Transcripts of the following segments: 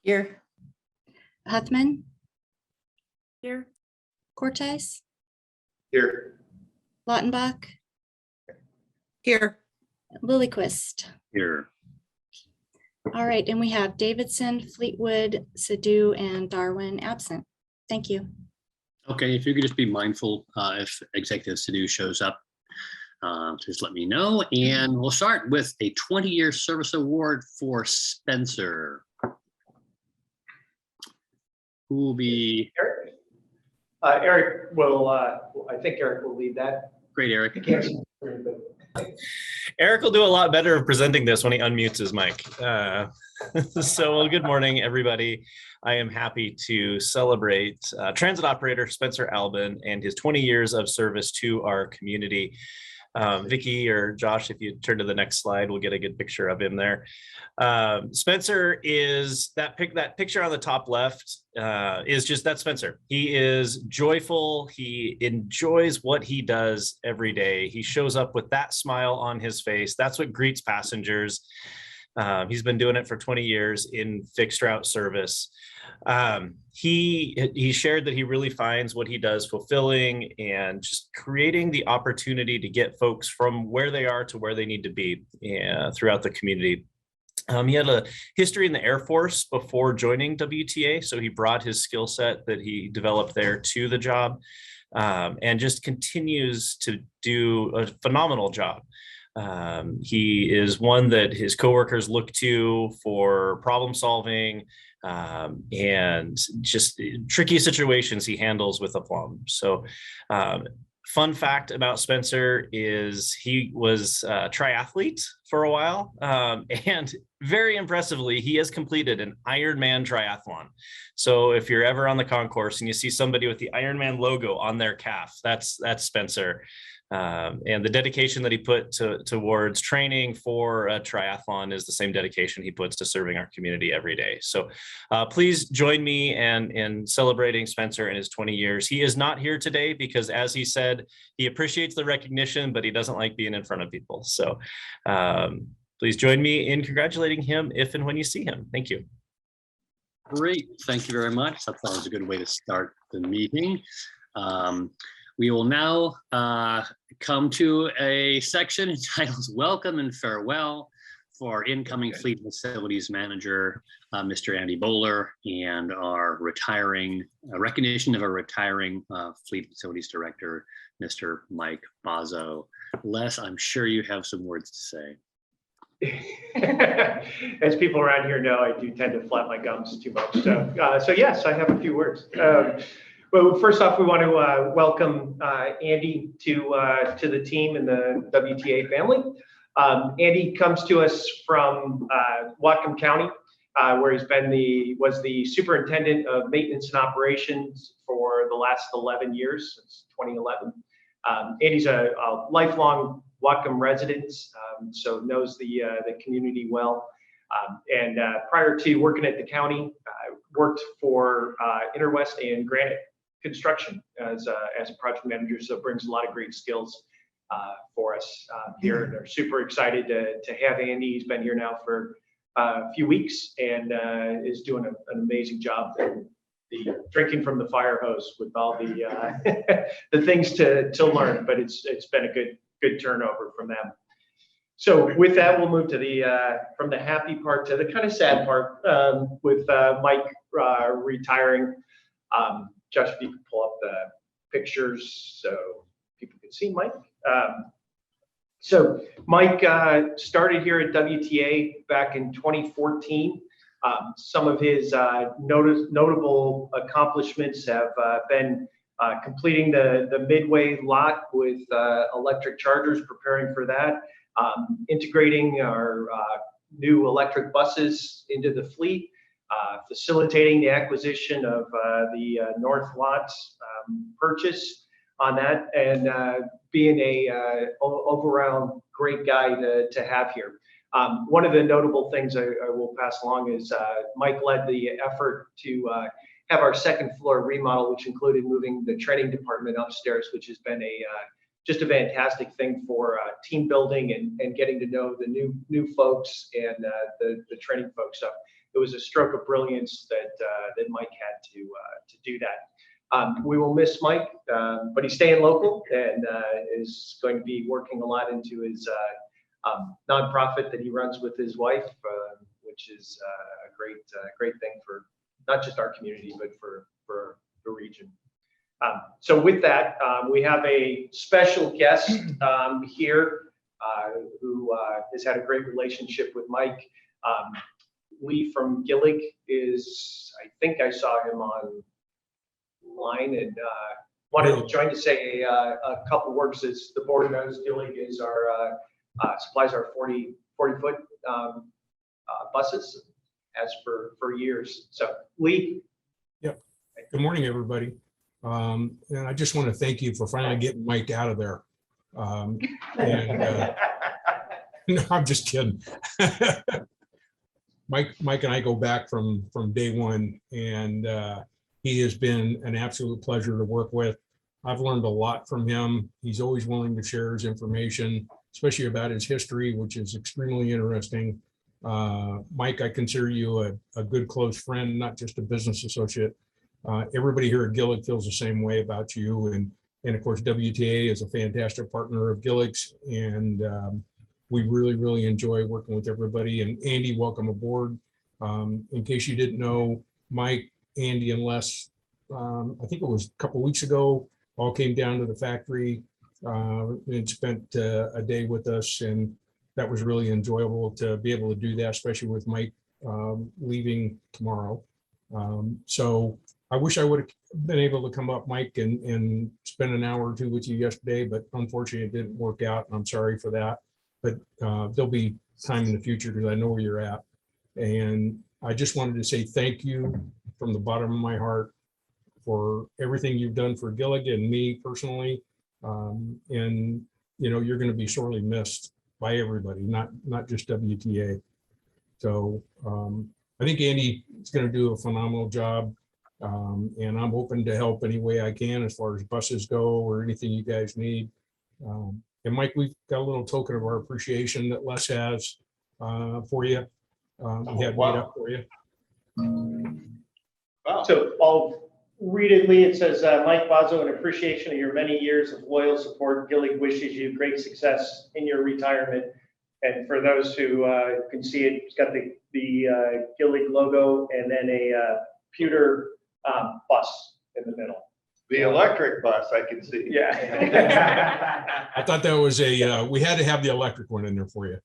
Here. Huthman, Here. Cortez, Here. Lautenbach, Here. Lilyquist. Here. All right, and we have Davidson, Fleetwood, Sadhu, and Darwin absent. Thank you. Okay, if you could just be mindful if Executive Sadhu shows up, just let me know. And we'll start with a 20-year service award for Spencer. Who will be? Eric. Eric will, I think Eric will lead that. Great, Eric. I can't see the screen, but Eric will do a lot better of presenting this when he unmutes his mic. So good morning, everybody. I am happy to celebrate transit operator Spencer Albin and his 20 years of service to our community. Vicki or Josh, if you turn to the next slide, we'll get a good picture of him there. Spencer is that picture on the top left is just that's Spencer. He is joyful. He enjoys what he does every day. He shows up with that smile on his face. That's what greets passengers. He's been doing it for 20 years in fixed route service. He shared that he really finds what he does fulfilling and just creating the opportunity to get folks from where they are to where they need to be throughout the community. He had a history in the Air Force before joining WTA, so he brought his skill set that he developed there to the job, and just continues to do a phenomenal job. He is one that his coworkers look to for problem solving, and just tricky situations he handles with aplomb. So fun fact about Spencer is he was a triathlete for a while, and very impressively, he has completed an Ironman triathlon. So if you're ever on the concourse and you see somebody with the Ironman logo on their calf, that's Spencer. And the dedication that he put towards training for a triathlon is the same dedication he puts to serving our community every day. So please join me in celebrating Spencer and his 20 years. He is not here today because, as he said, he appreciates the recognition, but he doesn't like being in front of people. So please join me in congratulating him if and when you see him. Thank you. Great, thank you very much. I thought it was a good way to start the meeting. We will now come to a section entitled Welcome and Farewell for our incoming Fleet Facilities Manager, Mr. Andy Bowler, and our recognition of our retiring Fleet Facilities Director, Mr. Mike Bozzo. Les, I'm sure you have some words to say. as people around here know, I do tend to flap my gums too much. So yes, I have a few words. Well, first off, we want to welcome Andy to the team and the WTA family. Andy comes to us from Whatcom County, where he's was the superintendent of maintenance and operations for the last 11 years, since 2011. Andy's a lifelong Whatcom resident, so knows the community well. And prior to working at the county, worked for Interwest and Granite Construction as a project manager, so brings a lot of great skills for us here. And they're super excited to have Andy. He's been here now for a few weeks and is doing an amazing job. The drinking from the fire hose with all the the things to learn, but it's been a good turnover from them. So with that, we'll move to the from the happy part to the kind of sad part with Mike retiring. Josh, if you could pull up the pictures so people can see Mike. So Mike started here at WTA back in 2014. Some of his notable accomplishments have been completing the Midway lot with electric chargers, preparing for that, integrating our new electric buses into the fleet, facilitating the acquisition of the North Lots purchase on that, and being a overall great guy to have here. One of the notable things I will pass along is Mike led the effort to have our second floor remodel, which included moving the training department upstairs, which has been just a fantastic thing for team building and getting to know the new folks and the training folks. So it was a stroke of brilliance that Mike had to do that. We will miss Mike, but he's staying local and is going to be working a lot into his nonprofit that he runs with his wife, which is a great thing for not just our community, but for the region. So with that, we have a special guest here who has had a great relationship with Mike. Lee from Gillig is, I think I saw him online and wanted to join to say a couple words. As the board knows, Gillig is our supplies our 40-foot buses as for years. So Lee. Yep. Good morning, everybody. And I just want to thank you for finally getting Mike out of there. No, I'm just kidding. Mike and I go back from day one, and he has been an absolute pleasure to work with. I've learned a lot from him. He's always willing to share his information, especially about his history, which is extremely interesting. Mike, I consider you a good close friend, not just a business associate. Everybody here at Gillig feels the same way about you. And of course, WTA is a fantastic partner of Gillig's, and we really enjoy working with everybody. And Andy, welcome aboard. In case you didn't know, Mike, Andy, and Les, I think it was a couple of weeks ago, all came down to the factory and spent a day with us, and that was really enjoyable to be able to do that, especially with Mike leaving tomorrow. So I wish I would have been able to come up, Mike, and spend an hour or two with you yesterday, but unfortunately it didn't work out. I'm sorry for that, but there'll be time in the future because I know where you're at. And I just wanted to say thank you from the bottom of my heart for everything you've done for Gillig and me personally. And you know, you're going to be sorely missed by everybody, not just WTA. So I think Andy is going to do a phenomenal job. And I'm open to help any way I can as far as buses go or anything you guys need. And Mike, we've got a little token of our appreciation that Les has for you. We had made up for you. Wow. So I'll read it, Lee. It says, Mike Bazzo, in appreciation of your many years of loyal support, Gillig wishes you great success in your retirement. And for those who can see it, it's got the Gillig logo and then a pewter bus in the middle. The electric bus, I can see. Yeah. I thought that was we had to have the electric one in there for you.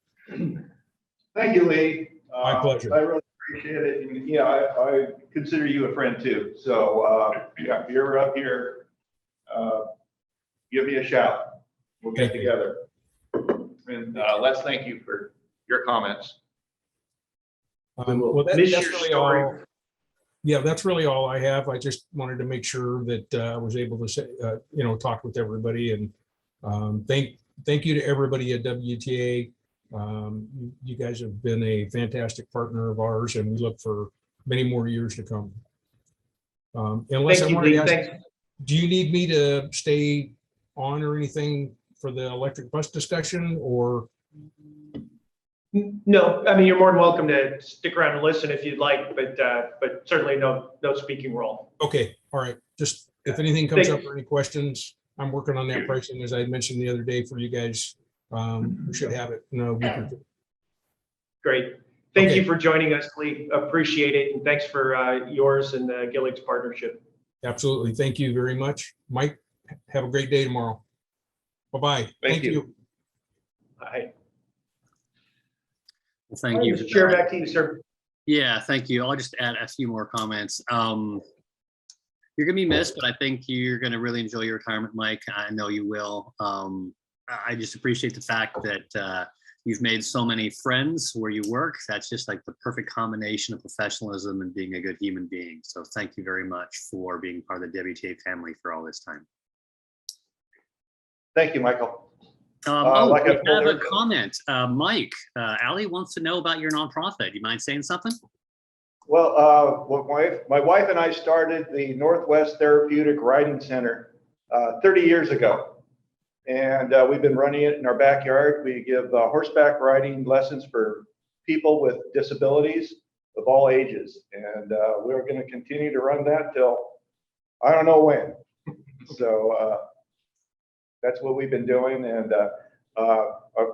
Thank you, Lee. My pleasure. I really appreciate it. And, yeah, I consider you a friend too. So yeah, if you're up here, give me a shout. We'll get together. And let's thank you for your comments. Well, that's Miss your really story. all. Yeah, that's really all I have. I just wanted to make sure that I was able to say, talk with everybody, and thank you to everybody at WTA. You guys have been a fantastic partner of ours, and we look for many more years to come. Unless Thank I you, wanted Lee. to ask, Thanks. do you need me to stay on or anything for the electric bus discussion, or? No, I mean, you're more than welcome to stick around and listen if you'd like, but certainly no speaking role. Okay, all right. Just if anything comes up or any questions, I'm working on that pricing, as I mentioned the other day for you guys. We should have it in a week or two. Great. Thank you for joining us, Lee. Appreciate it. And thanks for yours and Gillig's partnership. Absolutely. Thank you very much. Mike, have a great day tomorrow. Bye-bye. Thank you. Bye. Well, thank you. Mr. Chair, back to you, sir. Yeah, thank you. I'll just add a few more comments. You're gonna be missed, but I think you're gonna really enjoy your retirement, Mike. I know you will. I just appreciate the fact that you've made so many friends where you work. That's just like the perfect combination of professionalism and being a good human being. So thank you very much for being part of the WTA family for all this time. Thank you, Michael. We have a comment. Mike, Allie wants to know about your nonprofit. You mind saying something? Well, my wife and I started the Northwest Therapeutic Riding Center 30 years ago. And we've been running it in our backyard. We give horseback riding lessons for people with disabilities, of all ages. And we're going to continue to run that till I don't know when. So that's what we've been doing, and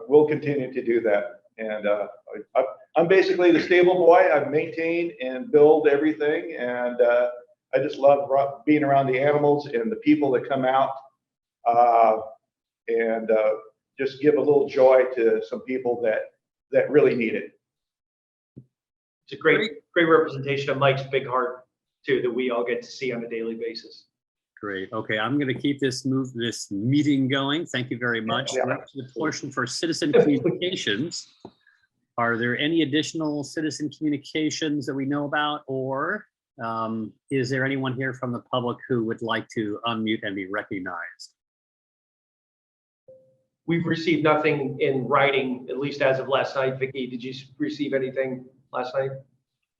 we'll continue to do that. And I'm basically the stable boy. I maintain and build everything, and I just love being around the animals and the people that come out, and just give a little joy to some people that really need it. It's a great representation of Mike's big heart too, that we all get to see on a daily basis. Great. Okay, I'm going to keep this meeting going. Thank you very much. Yeah. We're up to the portion for citizen communications. Are there any additional citizen communications that we know about, or is there anyone here from the public who would like to unmute and be recognized? We've received nothing in writing, at least as of last night. Vicki, did you receive anything last night?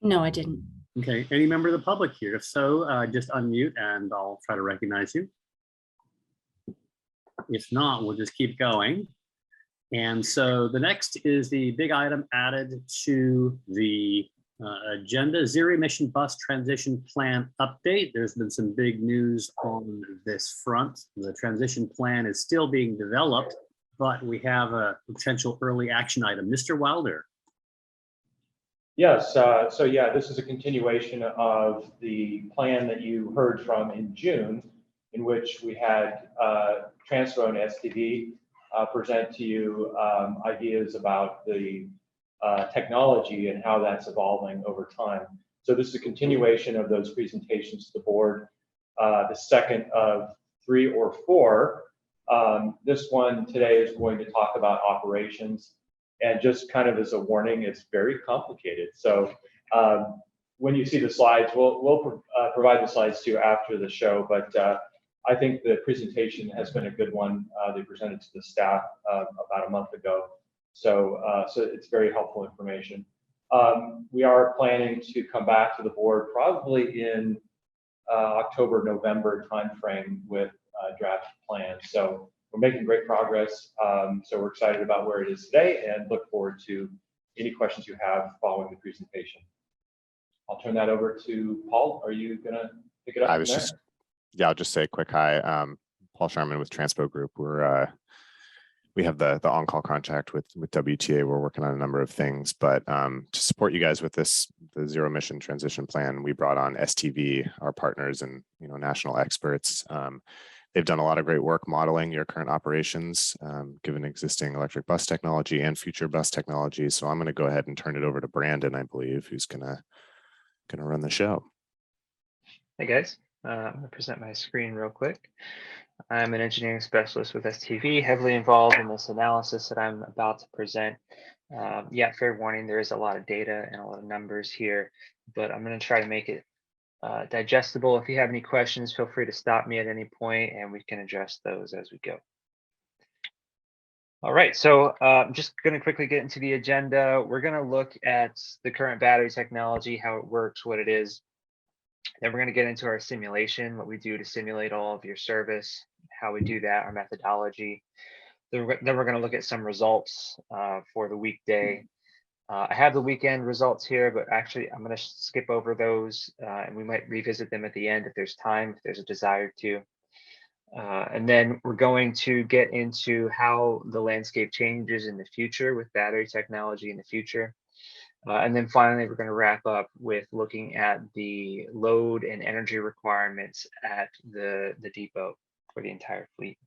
No, I didn't. Okay, any member of the public here? If so, just unmute and I'll try to recognize you. If not, we'll just keep going. And so the next is the big item added to the agenda, zero emission bus transition plan update. There's been some big news on this front. The transition plan is still being developed, but we have a potential early action item. Mr. Wilder. Yes, so yeah, this is a continuation of the plan that you heard from in June, in which we had Transpo and STV present to you ideas about the technology and how that's evolving over time. So this is a continuation of those presentations to the board, the second of 3 or 4. This one today is going to talk about operations. And just kind of as a warning, it's very complicated. So when you see the slides, we'll provide the slides to you after the show. But I think the presentation has been a good one. They presented to the staff about a month ago. So it's very helpful information. We are planning to come back to the board probably in October, November timeframe with draft plans. So we're making great progress. So we're excited about where it is today and look forward to any questions you have following the presentation. I'll turn that over to Paul. Are you gonna pick it up? I'll just say a quick hi. Paul Sharman with Transpo Group. We have the on-call contract with WTA. We're working on a number of things, but to support you guys with the zero emission transition plan, we brought on STV, our partners and national experts. They've done a lot of great work modeling your current operations, given existing electric bus technology and future bus technology. So I'm going to go ahead and turn it over to Brandon, I believe, who's gonna run the show. Hey guys, I'm going to present my screen real quick. I'm an engineering specialist with STV, heavily involved in this analysis that I'm about to present. Yeah, fair warning, there is a lot of data and a lot of numbers here, but I'm going to try to make it digestible. If you have any questions, feel free to stop me at any point and we can address those as we go. All right, so I'm just going to quickly get into the agenda. We're going to look at the current battery technology, how it works, what it is. Then we're going to get into our simulation, what we do to simulate all of your service, how we do that, our methodology. Then we're going to look at some results for the weekday. I have the weekend results here, but actually I'm going to skip over those and we might revisit them at the end if there's time, if there's a desire to. And then we're going to get into how the landscape changes in the future with battery technology in the future. And then finally, we're going to wrap up with looking at the load and energy requirements at the depot for the entire fleet.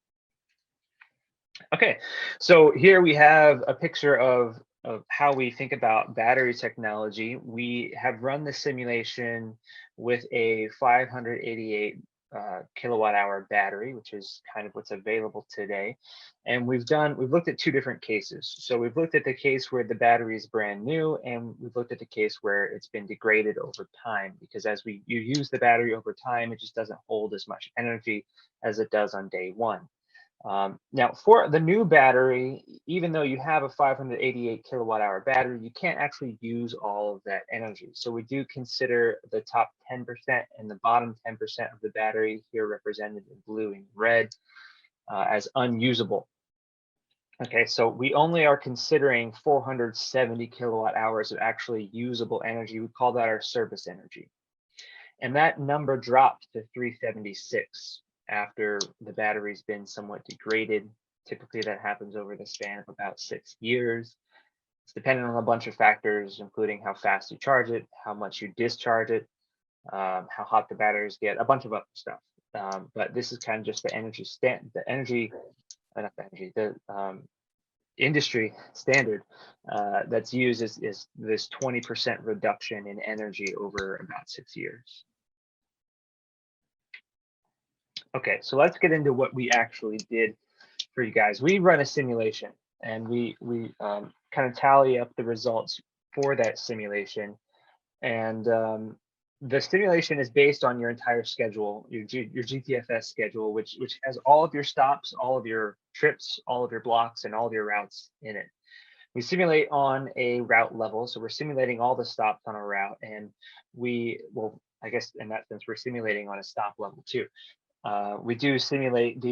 Okay, so here we have a picture of how we think about battery technology. We have run the simulation with a 588 kilowatt hour battery, which is kind of what's available today. And we've looked at 2 different cases. So we've looked at the case where the battery is brand new, and we've looked at the case where it's been degraded over time, because as you use the battery over time, it just doesn't hold as much energy as it does on day one. Now for the new battery, even though you have a 588 kilowatt hour battery, you can't actually use all of that energy. So we do consider the top 10% and the bottom 10% of the battery, here represented in blue and red, as unusable. Okay, so we only are considering 470 kilowatt hours of actually usable energy. We call that our service energy. And that number dropped to 376 after the battery's been somewhat degraded. Typically that happens over the span of about 6 years. It's dependent on a bunch of factors, including how fast you charge it, how much you discharge it, how hot the batteries get, a bunch of other stuff. But this is kind of just the energy industry standard that's used is this 20% reduction in energy over about 6 years. Okay, so let's get into what we actually did for you guys. We run a simulation and we kind of tally up the results for that simulation. And the simulation is based on your entire schedule, your GTFS schedule, which has all of your stops, all of your trips, all of your blocks, and all of your routes in it. We simulate on a route level, so we're simulating all the stops on a route, and I guess in that sense, we're simulating on a stop level too. We do simulate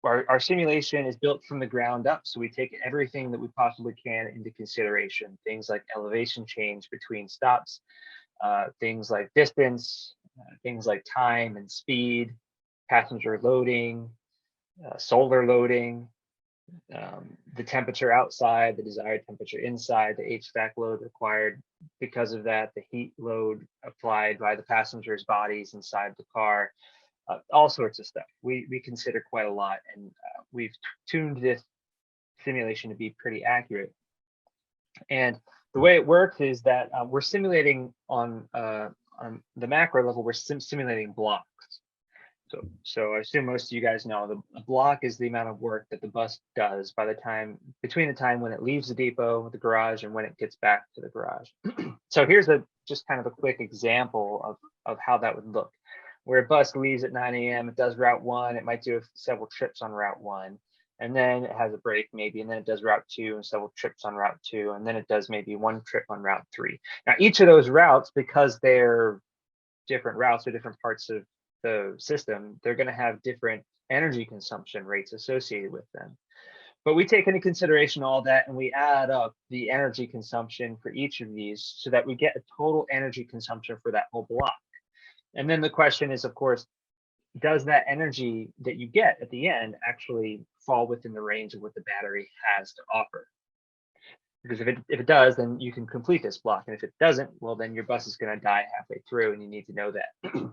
our simulation is built from the ground up, so we take everything that we possibly can into consideration, things like elevation change between stops, things like distance, things like time and speed, passenger loading, solar loading, the temperature outside, the desired temperature inside, the HVAC load required because of that, the heat load applied by the passengers' bodies inside the car, all sorts of stuff. We consider quite a lot, and we've tuned this simulation to be pretty accurate. And the way it works is that we're simulating on the macro level, we're simulating blocks. So I assume most of you guys know the block is the amount of work that the bus does between the time when it leaves the depot, the garage, and when it gets back to the garage. So here's just kind of a quick example of how that would look. Where a bus leaves at 9 a.m., it does route 1, it might do several trips on route 1, and then it has a break maybe, and then it does route 2 and several trips on route 2, and then it does maybe 1 trip on route 3. Now, each of those routes, because they're different routes or different parts of the system, they're going to have different energy consumption rates associated with them. But we take into consideration all that, and we add up the energy consumption for each of these so that we get a total energy consumption for that whole block. And then the question is, of course, does that energy that you get at the end actually fall within the range of what the battery has to offer? Because if it does, then you can complete this block. And if it doesn't, well, then your bus is going to die halfway through, and you need to know that.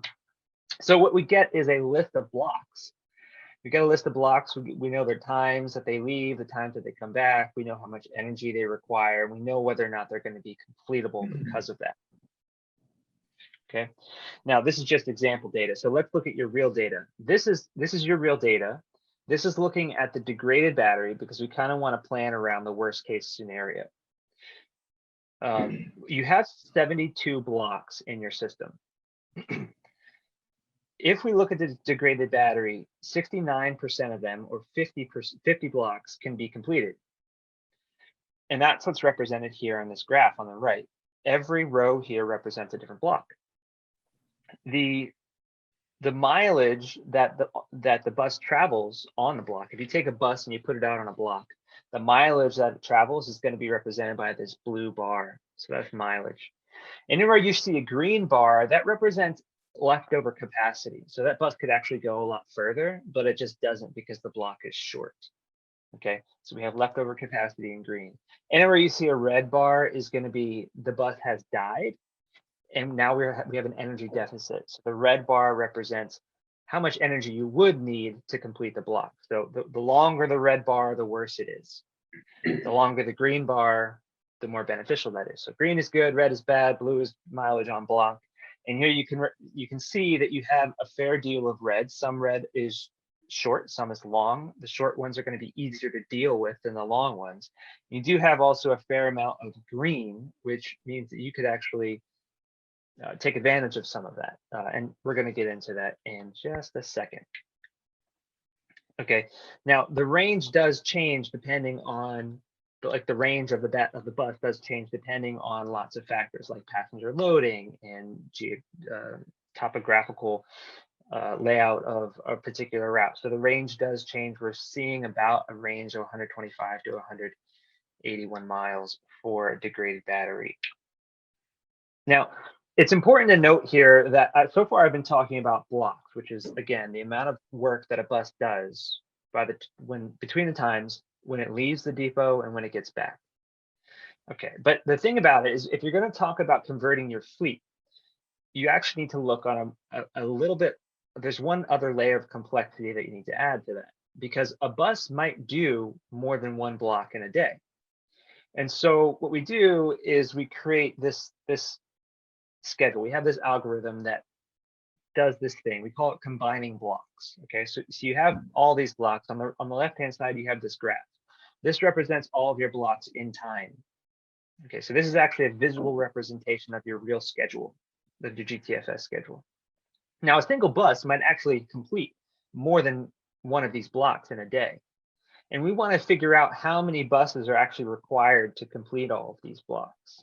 So what we get is a list of blocks. We get a list of blocks. We know their times that they leave, the times that they come back. We know how much energy they require. We know whether or not they're going to be completable because of that. Okay, now this is just example data. So let's look at your real data. This is your real data. This is looking at the degraded battery because we kind of want to plan around the worst case scenario. You have 72 blocks in your system. If we look at the degraded battery, 69% of them, or 50 blocks, can be completed. And that's what's represented here on this graph on the right. Every row here represents a different block. The mileage that the bus travels on the block, if you take a bus and you put it out on a block, the mileage that it travels is going to be represented by this blue bar. So that's mileage. Anywhere you see a green bar, that represents leftover capacity. So that bus could actually go a lot further, but it just doesn't because the block is short. Okay, so we have leftover capacity in green. Anywhere you see a red bar is going to be the bus has died, and now we have an energy deficit. So the red bar represents how much energy you would need to complete the block. So the longer the red bar, the worse it is. The longer the green bar, the more beneficial that is. So green is good, red is bad, blue is mileage on block. And here you can see that you have a fair deal of red. Some red is short, some is long. The short ones are going to be easier to deal with than the long ones. You do have also a fair amount of green, which means that you could actually take advantage of some of that. And we're going to get into that in just a second. Okay, now the range does change depending on the range of the bus does change depending on lots of factors like passenger loading and topographical layout of a particular route. So the range does change. We're seeing about a range of 125 to 181 miles for a degraded battery. Now, it's important to note here that so far I've been talking about blocks, which is, again, the amount of work that a bus does between the times when it leaves the depot and when it gets back. Okay, but the thing about it is, if you're going to talk about converting your fleet, you actually need to look on a little bit. There's one other layer of complexity that you need to add to that, because a bus might do more than one block in a day. And so what we do is we create this schedule. We have this algorithm that does this thing. We call it combining blocks. Okay, so you have all these blocks. On the left-hand side, you have this graph. This represents all of your blocks in time. Okay, so this is actually a visual representation of your real schedule, the GTFS schedule. Now, a single bus might actually complete more than one of these blocks in a day. And we want to figure out how many buses are actually required to complete all of these blocks.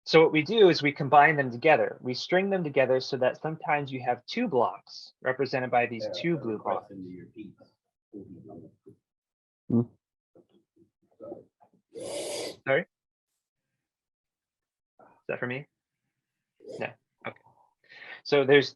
So what we do is we combine them together. We string them together so that sometimes you have two blocks represented by these two blue bars. Sorry? Is that for me? No. Okay. So there's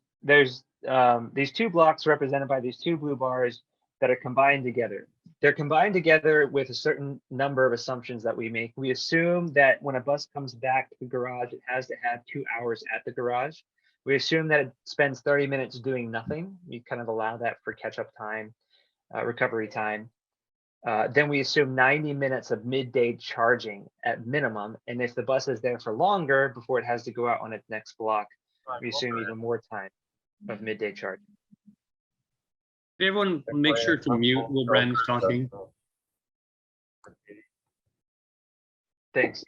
these two blocks represented by these two blue bars that are combined together. They're combined together with a certain number of assumptions that we make. We assume that when a bus comes back to the garage, it has to have 2 hours at the garage. We assume that it spends 30 minutes doing nothing. We kind of allow that for catch-up time, recovery time. Then we assume 90 minutes of midday charging at minimum. And if the bus is there for longer before it has to go out on its next block, we assume even more time of midday charging. Everyone make sure to mute while Brandon's talking. Thanks.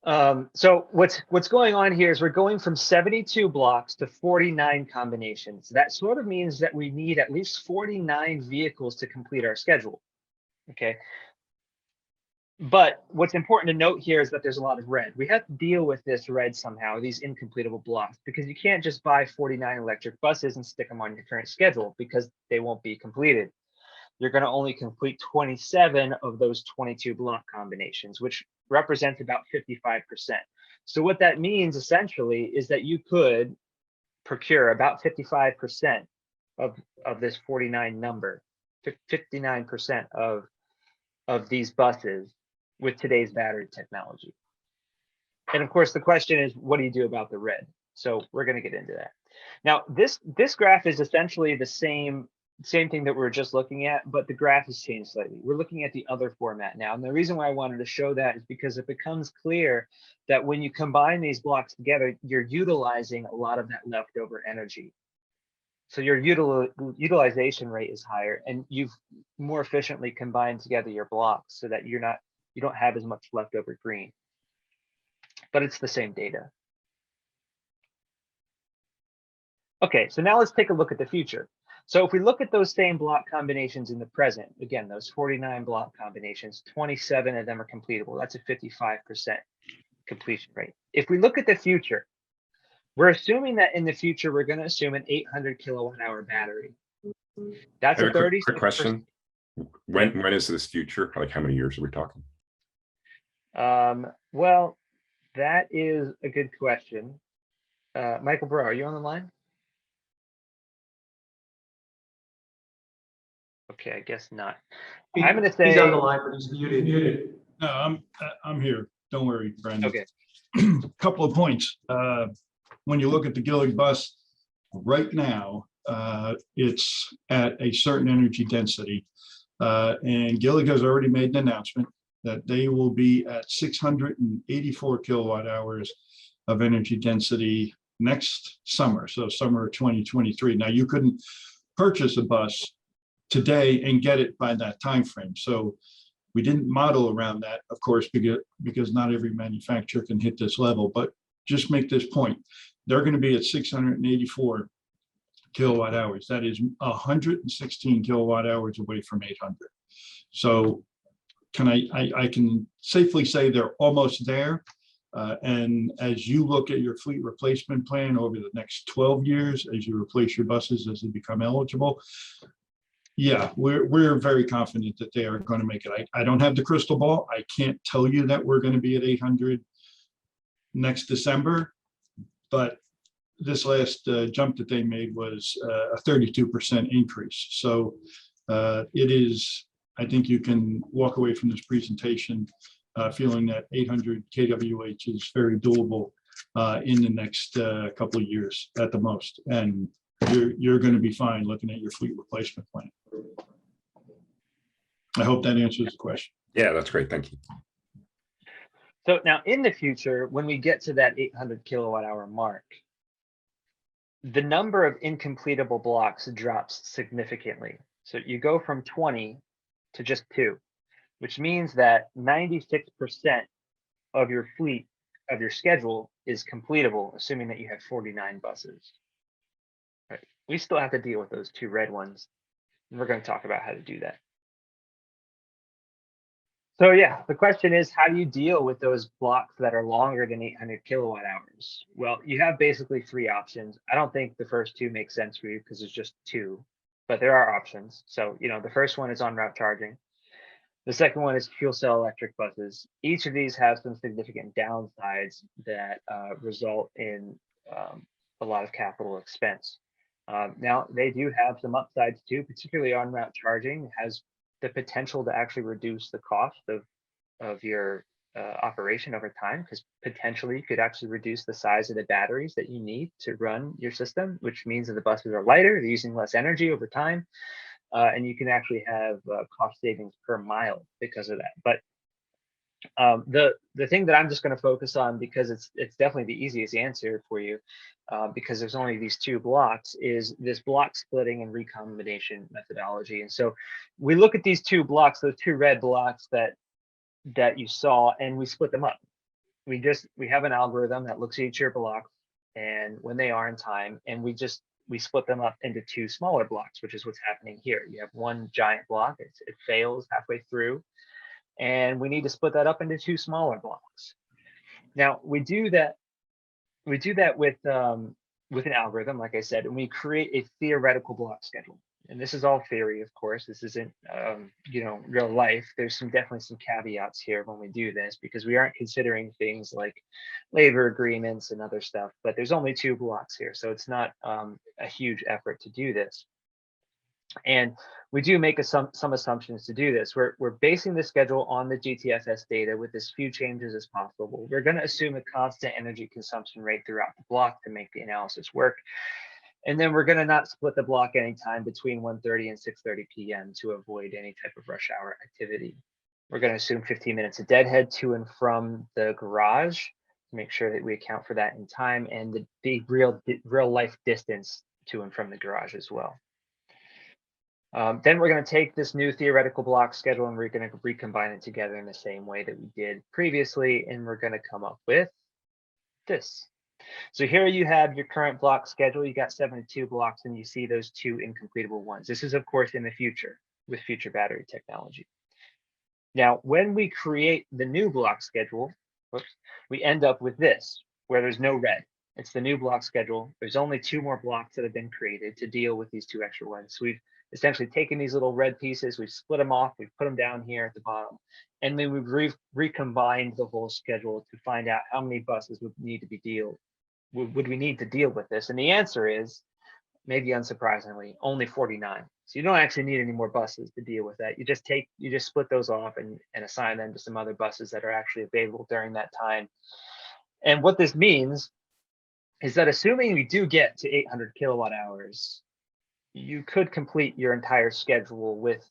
So what's going on here is we're going from 72 blocks to 49 combinations. That sort of means that we need at least 49 vehicles to complete our schedule. Okay. But what's important to note here is that there's a lot of red. We have to deal with this red somehow, these incompletable blocks, because you can't just buy 49 electric buses and stick them on your current schedule because they won't be completed. You're going to only complete 27 of those 22 block combinations, which represents about 55%. So what that means essentially is that you could procure about 55% of this 49 number, 59% of these buses with today's battery technology. And of course, the question is, what do you do about the red? So we're going to get into that. Now, this graph is essentially the same thing that we were just looking at, but the graph has changed slightly. We're looking at the other format now. And the reason why I wanted to show that is because it becomes clear that when you combine these blocks together, you're utilizing a lot of that leftover energy. So your utilization rate is higher, and you've more efficiently combined together your blocks so that you don't have as much leftover green, but it's the same data. Okay, so now let's take a look at the future. So if we look at those same block combinations in the present, again, those 49 block combinations, 27 of them are completable. That's a 55% completion rate. If we look at the future, we're assuming that in the future, we're going to assume an 800 kilowatt hour battery. That's a 30. Quick question. When is this future? Like how many years are we talking? Well, that is a good question. Michael Burrow, are you on the line? Okay, I guess not. I'm going to say He's on the line, but he's muted. No, I'm here. Don't worry, Brandon. Okay. Couple of points. When you look at the Gillig bus right now, it's at a certain energy density. And Gillig has already made an announcement that they will be at 684 kilowatt hours of energy density next summer. So summer of 2023. Now you couldn't purchase a bus today and get it by that time frame. So we didn't model around that, of course, because not every manufacturer can hit this level, but just make this point. They're going to be at 684 kilowatt hours. That is 116 kilowatt hours away from 800. So I can safely say they're almost there. And as you look at your fleet replacement plan over the next 12 years, as you replace your buses as they become eligible, yeah, we're very confident that they are going to make it. I don't have the crystal ball. I can't tell you that we're going to be at 800 next December, but this last jump that they made was a 32% increase. So it is, I think you can walk away from this presentation feeling that 800 kWh is very doable in the next couple of years at the most. And you're going to be fine looking at your fleet replacement plan. I hope that answers the question. Yeah, that's great. Thank you. So now in the future, when we get to that 800 kilowatt hour mark, the number of incompletable blocks drops significantly. So you go from 20 to just 2, which means that 96% of your fleet, of your schedule, is completable, assuming that you have 49 buses. Right. We still have to deal with those 2 red ones, and we're going to talk about how to do that. So yeah, the question is, how do you deal with those blocks that are longer than 800 kilowatt hours? Well, you have basically 3 options. I don't think the first 2 make sense for you because it's just 2, but there are options. So, you know, the first one is on-route charging. The second one is fuel cell electric buses. Each of these have some significant downsides that result in a lot of capital expense. Now, they do have some upsides too, particularly on-route charging has the potential to actually reduce the cost of your operation over time, because potentially you could actually reduce the size of the batteries that you need to run your system, which means that the buses are lighter, they're using less energy over time, and you can actually have cost savings per mile because of that. But the thing that I'm just going to focus on, because it's definitely the easiest answer for you, because there's only these 2 blocks, is this block splitting and recombination methodology. And so we look at these 2 blocks, those 2 red blocks that you saw, and we split them up. We have an algorithm that looks at each of your blocks and when they are in time, and we split them up into 2 smaller blocks, which is what's happening here. You have one giant block, it fails halfway through, and we need to split that up into 2 smaller blocks. Now we do that with an algorithm, like I said, and we create a theoretical block schedule. And this is all theory, of course. This isn't you know, real life. There's definitely some caveats here when we do this, because we aren't considering things like labor agreements and other stuff. But there's only 2 blocks here, so it's not a huge effort to do this. And we do make some assumptions to do this. We're basing the schedule on the GTFS data with as few changes as possible. We're going to assume a constant energy consumption rate throughout the block to make the analysis work. And then we're going to not split the block anytime between 1:30 and 6:30 p.m. to avoid any type of rush hour activity. We're going to assume 15 minutes of deadhead to and from the garage to make sure that we account for that in time, and the real life distance to and from the garage as well. Then we're going to take this new theoretical block schedule and we're going to recombine it together in the same way that we did previously, and we're going to come up with this. So here you have your current block schedule. You got 72 blocks, and you see those 2 incompletable ones. This is, of course, in the future with future battery technology. Now, when we create the new block schedule, we end up with this, where there's no red. It's the new block schedule. There's only 2 more blocks that have been created to deal with these 2 extra ones. So we've essentially taken these little red pieces, we've split them off, we've put them down here at the bottom, and then we've recombined the whole schedule to find out how many buses would need to be would we need to deal with this. And the answer is, maybe unsurprisingly, only 49. So you don't actually need any more buses to deal with that. You just split those off and assign them to some other buses that are actually available during that time. And what this means is that assuming we do get to 800 kilowatt hours, you could complete your entire schedule with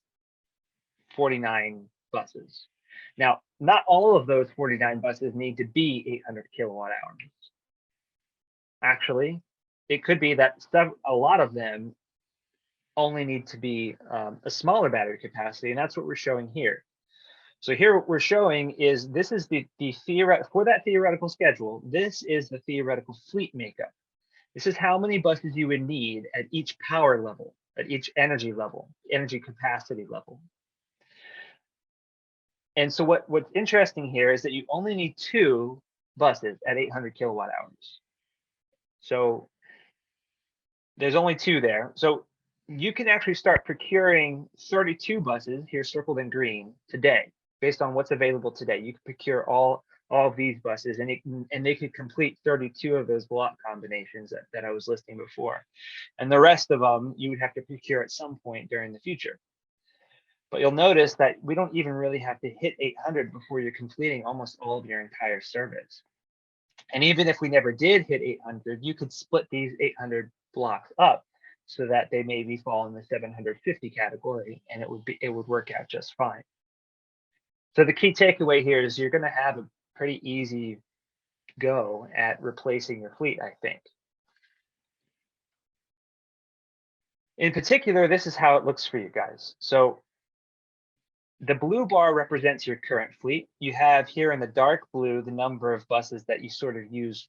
49 buses. Now, not all of those 49 buses need to be 800 kilowatt hours. Actually, it could be that a lot of them only need to be a smaller battery capacity, and that's what we're showing here. So here what we're showing is this is the for that theoretical schedule, this is the theoretical fleet makeup. This is how many buses you would need at each power level, at each energy level, energy capacity level. And so what's interesting here is that you only need 2 buses at 800 kilowatt hours. So there's only 2 there. So you can actually start procuring 32 buses here circled in green today, based on what's available today. You can procure all of these buses, and they could complete 32 of those block combinations that I was listing before. And the rest of them you would have to procure at some point during the future. But you'll notice that we don't even really have to hit 800 before you're completing almost all of your entire service. And even if we never did hit 800, you could split these 800 blocks up so that they maybe fall in the 750 category, and it would work out just fine. So the key takeaway here is you're going to have a pretty easy go at replacing your fleet, I think. In particular, this is how it looks for you guys. So the blue bar represents your current fleet. You have here in the dark blue the number of buses that you sort of use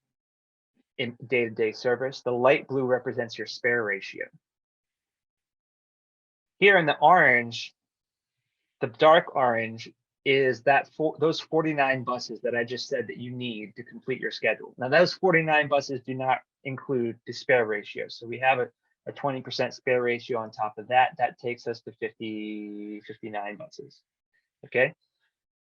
in day-to-day service. The light blue represents your spare ratio. Here in the orange, the dark orange is those 49 buses that I just said that you need to complete your schedule. Now those 49 buses do not include the spare ratio. So we have a 20% spare ratio on top of that. That takes us to 59 buses. Okay,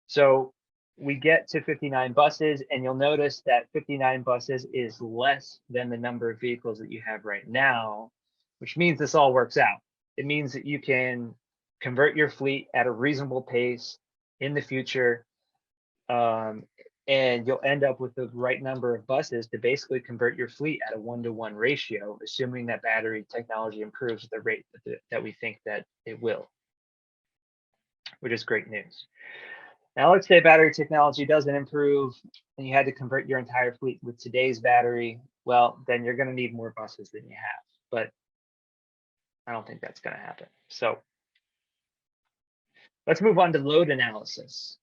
so we get to 59 buses, and you'll notice that 59 buses is less than the number of vehicles that you have right now, which means this all works out. It means that you can convert your fleet at a reasonable pace in the future, and you'll end up with the right number of buses to basically convert your fleet at a 1-to-1 ratio, assuming that battery technology improves at the rate that we think that it will, which is great news. Now, let's say battery technology doesn't improve and you had to convert your entire fleet with today's battery. Well, then you're going to need more buses than you have, but I don't think that's going to happen. So let's move on to load analysis.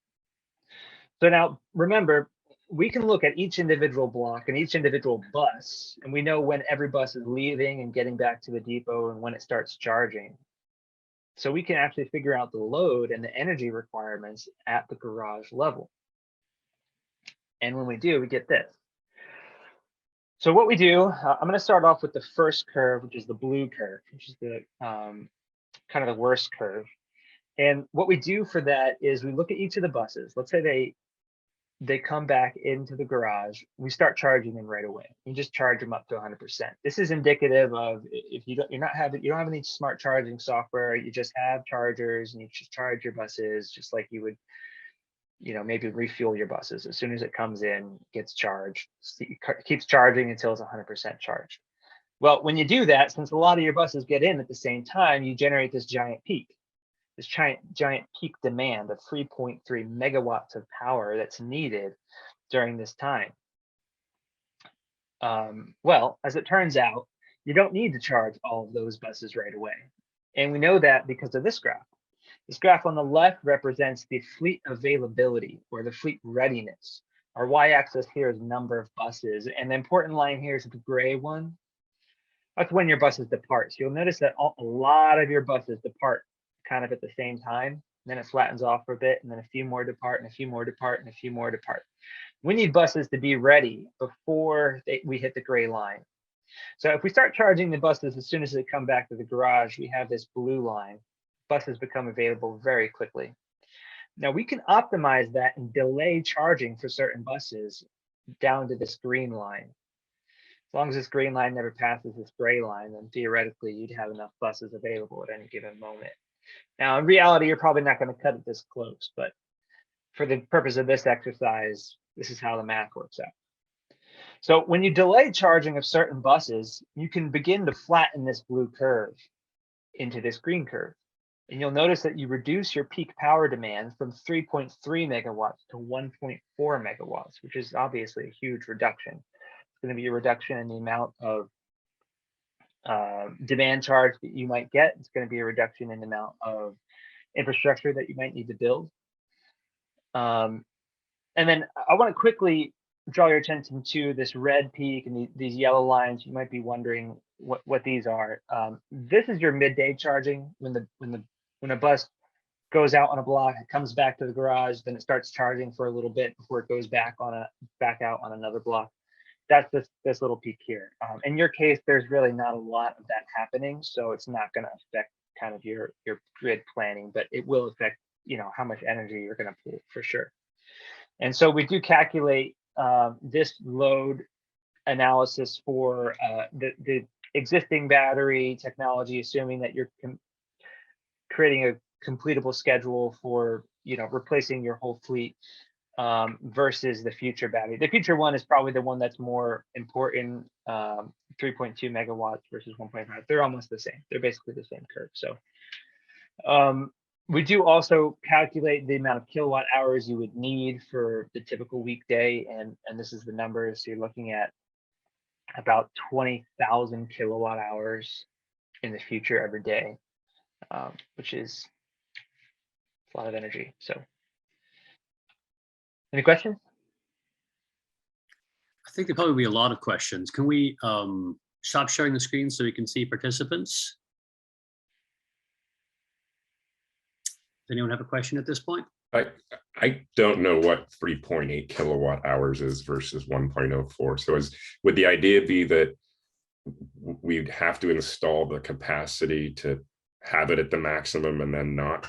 So now remember, we can look at each individual block and each individual bus, and we know when every bus is leaving and getting back to the depot and when it starts charging. So we can actually figure out the load and the energy requirements at the garage level. And when we do, we get this. So what we do, I'm going to start off with the first curve, which is the blue curve, which is the kind of the worst curve. And what we do for that is we look at each of the buses. Let's say they come back into the garage. We start charging them right away. You just charge them up to 100%. This is indicative of if you don't have any smart charging software. You just have chargers, and you just charge your buses just like you would, maybe refuel your buses. As soon as it comes in, gets charged, keeps charging until it's 100% charged. Well, when you do that, since a lot of your buses get in at the same time, you generate this giant peak. This giant peak demand of 3.3 megawatts of power that's needed during this time. Well, as it turns out, you don't need to charge all of those buses right away. And we know that because of this graph. This graph on the left represents the fleet availability or the fleet readiness. Our y-axis here is number of buses. And the important line here is the gray one. That's when your buses depart. So you'll notice that a lot of your buses depart kind of at the same time. Then it flattens off for a bit, and then a few more depart, and a few more depart, and a few more depart. We need buses to be ready before we hit the gray line. So if we start charging the buses as soon as they come back to the garage, we have this blue line. Buses become available very quickly. Now we can optimize that and delay charging for certain buses down to this green line. As long as this green line never passes this gray line, then theoretically you'd have enough buses available at any given moment. Now, in reality, you're probably not going to cut it this close, but for the purpose of this exercise, this is how the math works out. So when you delay charging of certain buses, you can begin to flatten this blue curve into this green curve. And you'll notice that you reduce your peak power demand from 3.3 megawatts to 1.4 megawatts, which is obviously a huge reduction. It's going to be a reduction in the amount of demand charge that you might get. It's going to be a reduction in the amount of infrastructure that you might need to build. And then I want to quickly draw your attention to this red peak and these yellow lines. You might be wondering what these are. This is your midday charging when a bus goes out on a block, it comes back to the garage, then it starts charging for a little bit before it goes back out on another block. That's this little peak here. In your case, there's really not a lot of that happening, so it's not going to affect kind of your grid planning, but it will affect, you know, how much energy you're going to pull for sure. And so we do calculate this load analysis for the existing battery technology, assuming that you're creating a completable schedule for, you know, replacing your whole fleet versus the future battery. The future one is probably the one that's more important, 3.2 megawatts versus 1.5. They're almost the same. They're basically the same curve. So we do also calculate the amount of kilowatt hours you would need for the typical weekday. And this is the numbers. So you're looking at about 20,000 kilowatt hours in the future every day, which is a lot of energy. So any questions? I think there'll probably be a lot of questions. Can we stop sharing the screen so we can see participants? Does anyone have a question at this point? I don't know what 3.8 kilowatt hours is versus 1.04. So would the idea be that we'd have to install the capacity to have it at the maximum and then not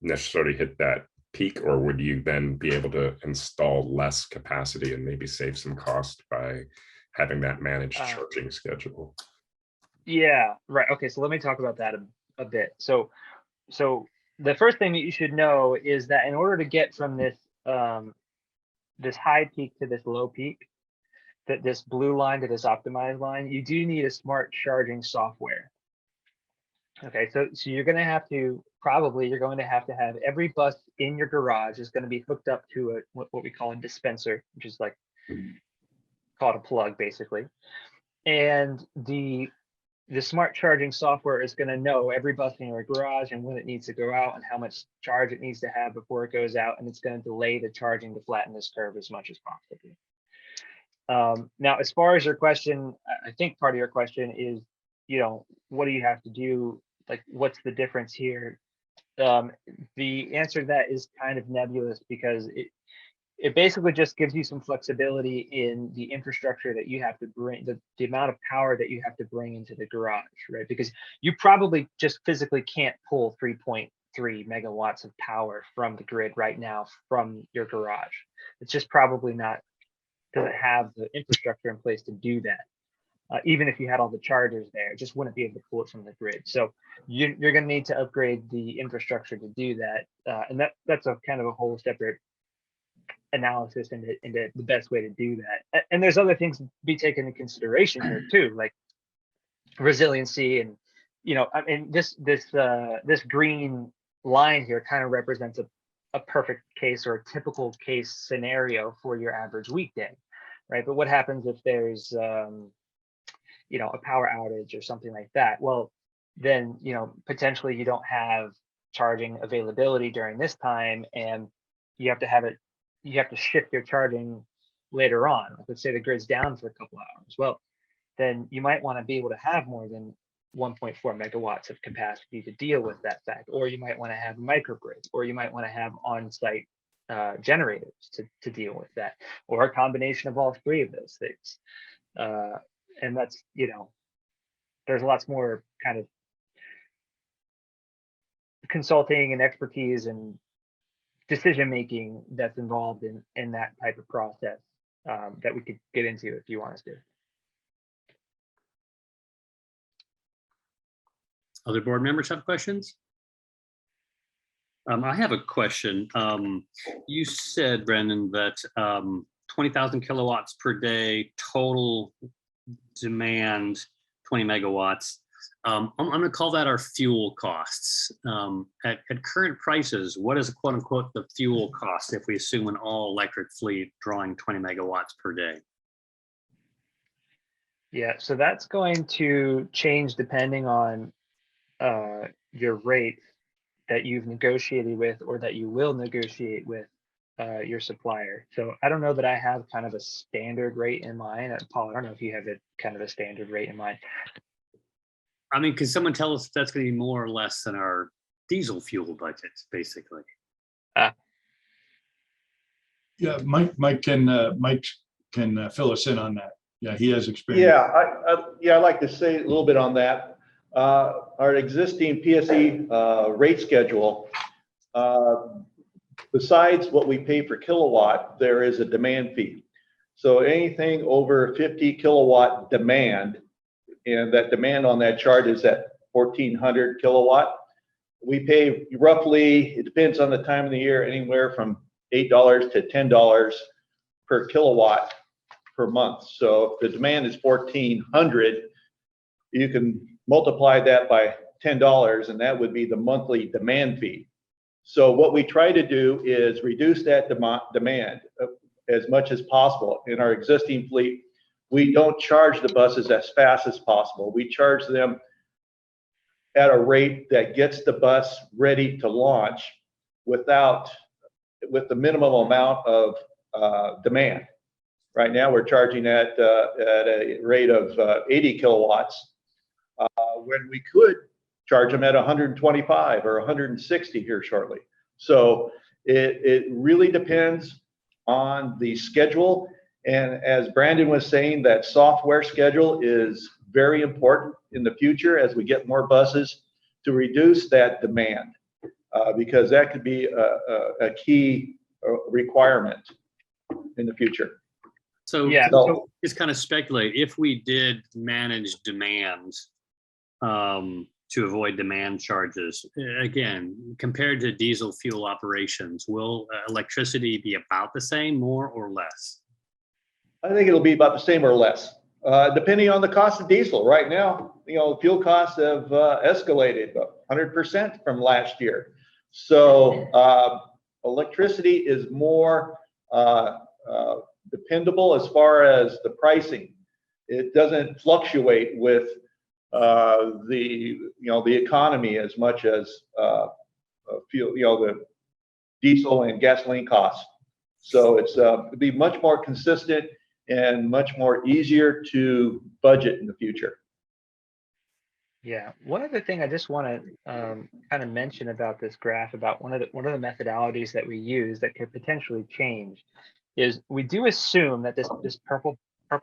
necessarily hit that peak, or would you then be able to install less capacity and maybe save some cost by having that managed charging schedule? Yeah, right. Okay, so let me talk about that a bit. So the first thing that you should know is that in order to get from this this high peak to this low peak, that this blue line to this optimized line, you do need a smart charging software. Okay, so you're going to have to have every bus in your garage is going to be hooked up to what we call a dispenser, which is like called a plug basically. And the smart charging software is going to know every bus in your garage and when it needs to go out and how much charge it needs to have before it goes out, and it's going to delay the charging to flatten this curve as much as possible. Now, as far as your question, I think part of your question is, you know, what do you have to do? Like, what's the difference here? The answer to that is kind of nebulous because it basically just gives you some flexibility in the infrastructure that you have to bring, the amount of power that you have to bring into the garage, right? Because you probably just physically can't pull 3.3 megawatts of power from the grid right now from your garage. It's just probably doesn't have the infrastructure in place to do that. Even if you had all the chargers there, it just wouldn't be able to pull it from the grid. So you're going to need to upgrade the infrastructure to do that. And that's a kind of a whole separate analysis into the best way to do that. And there's other things to be taken into consideration here too, like resiliency. And, you know, I mean, this green line here kind of represents a perfect case or a typical case scenario for your average weekday, right? But what happens if there's you know, a power outage or something like that? Well, then, you know, potentially you don't have charging availability during this time, and you have to shift your charging later on. Like, let's say the grid's down for a couple hours. Well, then you might want to be able to have more than 1.4 megawatts of capacity to deal with that fact, or you might want to have a microgrid, or you might want to have on-site generators to deal with that, or a combination of all three of those things. And that's, you know, there's lots more kind of consulting and expertise and decision making that's involved in that type of process that we could get into if you want us to. Other board members have questions? I have a question. You said, Brendan, that 20,000 kilowatts per day total demand, 20 megawatts. I'm going to call that our fuel costs. At current prices, what is quote unquote the fuel cost if we assume an all electric fleet drawing 20 megawatts per day? Yeah, so that's going to change depending on your rate that you've negotiated with or that you will negotiate with your supplier. So I don't know that I have kind of a standard rate in mind. Paul, I don't know if you have a kind of a standard rate in mind. I mean, can someone tell us if that's going to be more or less than our diesel fuel budgets, basically. Yeah, Mike can fill us in on that. Yeah, he has experience. Yeah, I'd like to say a little bit on that. Our existing PSE rate schedule, besides what we pay per kilowatt, there is a demand fee. So anything over 50 kilowatt demand, and that demand on that chart is at 1400 kilowatt. We pay roughly, it depends on the time of the year, anywhere from $8 to $10 per kilowatt per month. So if the demand is 1400, you can multiply that by $10, and that would be the monthly demand fee. So what we try to do is reduce that demand as much as possible. In our existing fleet, we don't charge the buses as fast as possible. We charge them at a rate that gets the bus ready to launch with the minimum amount of demand. Right now, we're charging at a rate of 80 kilowatts when we could charge them at 125 or 160 here shortly. So it really depends on the schedule. And as Brandon was saying, that software schedule is very important in the future as we get more buses to reduce that demand, because that could be a key requirement in the future. So, Yeah. so just kind of speculate, if we did manage demand to avoid demand charges, again, compared to diesel fuel operations, will electricity be about the same, more or less? I think it'll be about the same or less, depending on the cost of diesel. Right now, fuel costs have escalated 100% from last year. So electricity is more dependable as far as the pricing. It doesn't fluctuate with the economy as much as fuel, the diesel and gasoline costs. So it'll be much more consistent and much more easier to budget in the future. Yeah, one other thing I just want to kind of mention about this graph, about one of the methodologies that we use that could potentially change, is we do assume that this purple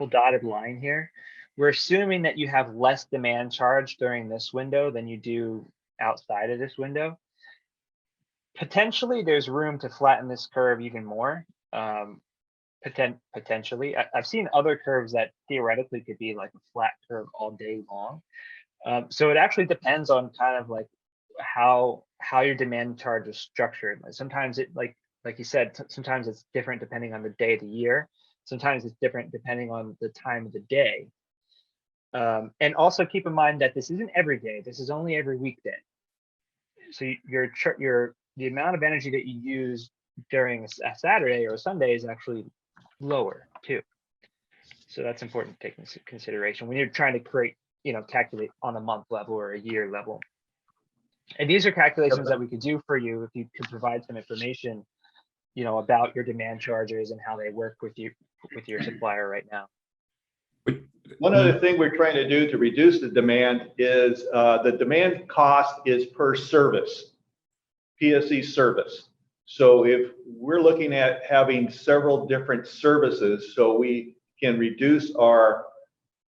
dotted line here, we're assuming that you have less demand charge during this window than you do outside of this window. Potentially, there's room to flatten this curve even more. Potentially, I've seen other curves that theoretically could be like a flat curve all day long. So it actually depends on kind of like how your demand charge is structured. Sometimes it, like you said, sometimes it's different depending on the day of the year. Sometimes it's different depending on the time of the day. And also keep in mind that this isn't every day. This is only every weekday. So the amount of energy that you use during a Saturday or a Sunday is actually lower too. So that's important to take into consideration when you're trying to calculate on a month level or a year level. And these are calculations that we could do for you if you could provide some information, about your demand charges and how they work with your supplier right now. One other thing we're trying to do to reduce the demand is the demand cost is per service, PSE service. So if we're looking at having several different services, so we can reduce our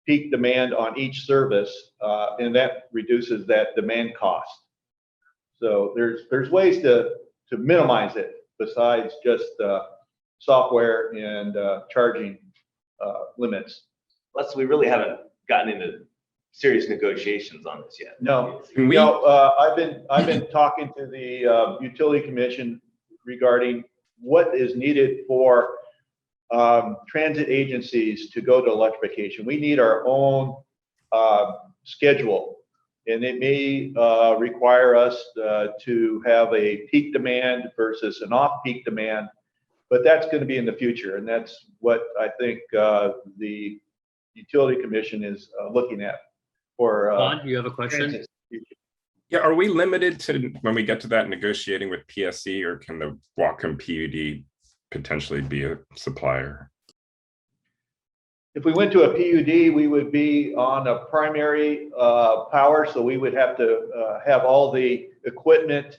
peak demand on each service, and that reduces that demand cost. So there's ways to minimize it besides just software and charging limits. Les, we really haven't gotten into serious negotiations on this yet. No, Can we- I've been talking to the Utility Commission regarding what is needed for transit agencies to go to electrification. We need our own schedule, and it may require us to have a peak demand versus an off-peak demand, but that's going to be in the future, and that's what I think the Utility Commission is looking at for. Todd, you have a question? transit. Yeah, are we limited to, when we get to that, negotiating with PSE, or can the Whatcom PUD potentially be a supplier? If we went to a PUD, we would be on a primary power, so we would have to have all the equipment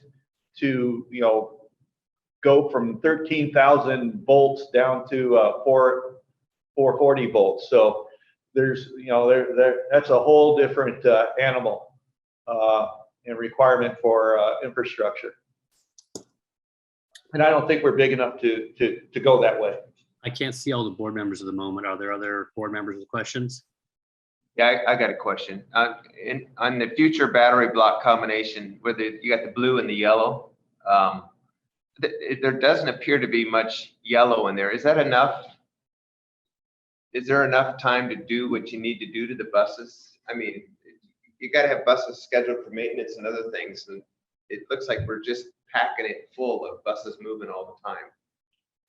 to, go from 13,000 volts down to 440 volts. So there's, that's a whole different animal and requirement for infrastructure. And I don't think we're big enough to go that way. I can't see all the board members at the moment. Are there other board members with questions? Yeah, I got a question. On the future battery block combination, where you got the blue and the yellow, there doesn't appear to be much yellow in there. Is that enough? Is there enough time to do what you need to do to the buses? I mean, you got to have buses scheduled for maintenance and other things, and it looks like we're just packing it full of buses moving all the time.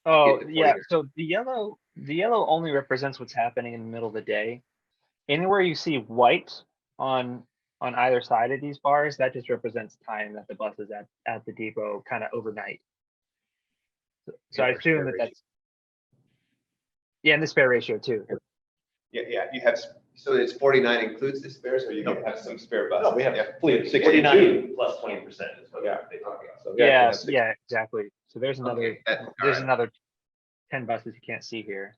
Oh, yeah. So the yellow only represents what's happening in the middle of the day. Anywhere you see white on either side of these bars, that just represents time that the bus is at the depot kind of overnight. So I assume that's, yeah, and the spare ratio too. Yeah. You have, so it's 49 includes the spares, or you can have some spare buses? No, we have a fleet of 62. 49 plus 20% is what Yeah. they talk about. So Yeah, have yeah, exactly. So there's another Okay, another 10 buses you can't see here.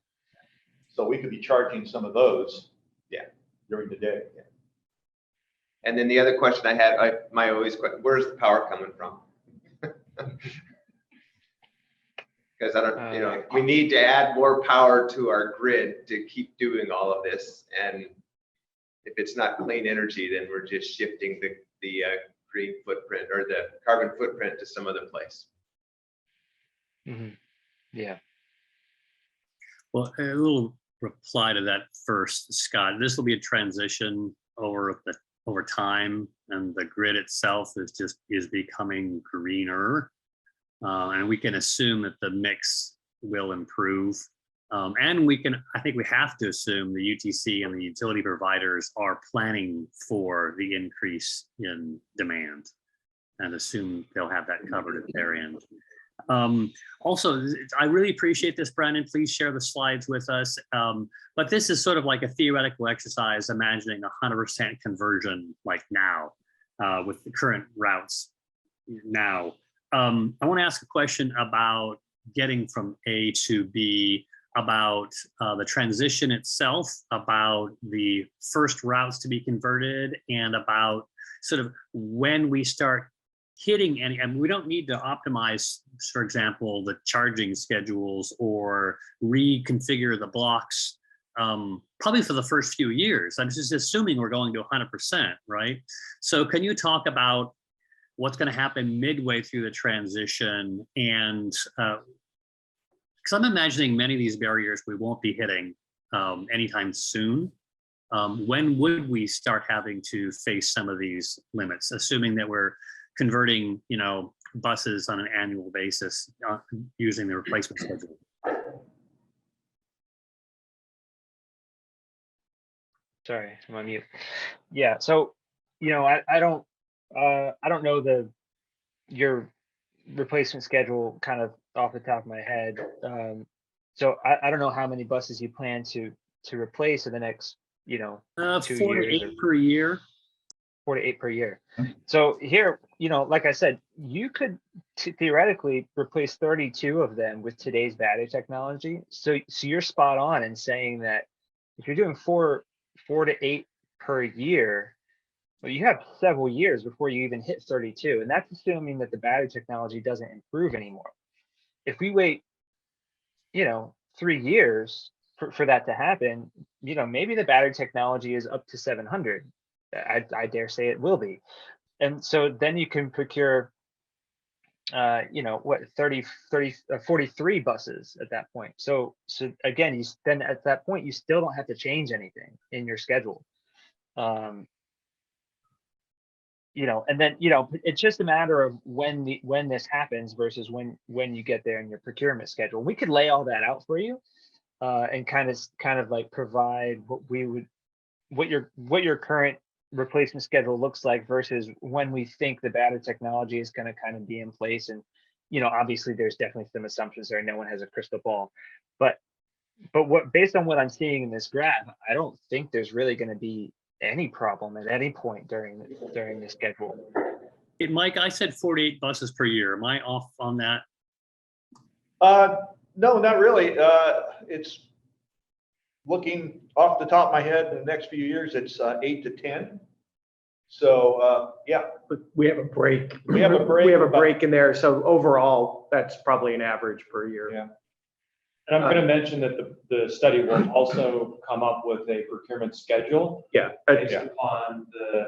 So we could be charging some of those. Yeah. During the day. Yeah. And then the other question I had, my always question, where's the power coming from? Because I don't, we need to add more power to our grid to keep doing all of this. And if it's not clean energy, then we're just shifting the green footprint or the carbon footprint to some other place. Mm-hmm. Yeah. Well, a little reply to that first, Scott. This will be a transition over time, and the grid itself is becoming greener, and we can assume that the mix will improve. And I think we have to assume the UTC and the utility providers are planning for the increase in demand, and assume they'll have that covered at their end. Also, I really appreciate this, Brendan. Please share the slides with us. But this is sort of like a theoretical exercise, imagining 100% conversion like now with the current routes now. I want to ask a question about getting from A to B, about the transition itself, about the first routes to be converted, and about sort of when we start hitting any, and we don't need to optimize, for example, the charging schedules or reconfigure the blocks probably for the first few years. I'm just assuming we're going to 100%, right? So can you talk about what's going to happen midway through the transition? And because I'm imagining many of these barriers we won't be hitting anytime soon. When would we start having to face some of these limits, assuming that we're converting, buses on an annual basis using the replacement schedule? Sorry, I'm on mute. Yeah, so I don't know your replacement schedule kind of off the top of my head. So I don't know how many buses you plan to replace in the next 2 4 to 8 per year. 4 to 8 per year. So here, like I said, you could theoretically replace 32 of them with today's battery technology. So you're spot on in saying that if you're doing 4 to 8 per year, well, you have several years before you even hit 32, and that's assuming that the battery technology doesn't improve anymore. If we wait, 3 years for that to happen, maybe the battery technology is up to 700. I dare say it will be. And so then you can procure, 43 buses at that point. So again, then at that point, you still don't have to change anything in your schedule. And then, it's just a matter of when this happens versus when you get there in your procurement schedule. We could lay all that out for you and kind of like provide what your current replacement schedule looks like versus when we think the battery technology is going to kind of be in place. And obviously there's definitely some assumptions there. No one has a crystal ball, but based on what I'm seeing in this graph, I don't think there's really going to be any problem at any point during the schedule. Hey, Mike, I said 48 buses per year. Am I off on that? No, not really. It's looking off the top of my head, in the next few years, it's 8 to 10. So, yeah. But we have a break. We have a break. We have a break in there. So overall, that's probably an average per year. Yeah. And I'm going to mention that the study will also come up with a procurement schedule. Yeah. Based upon the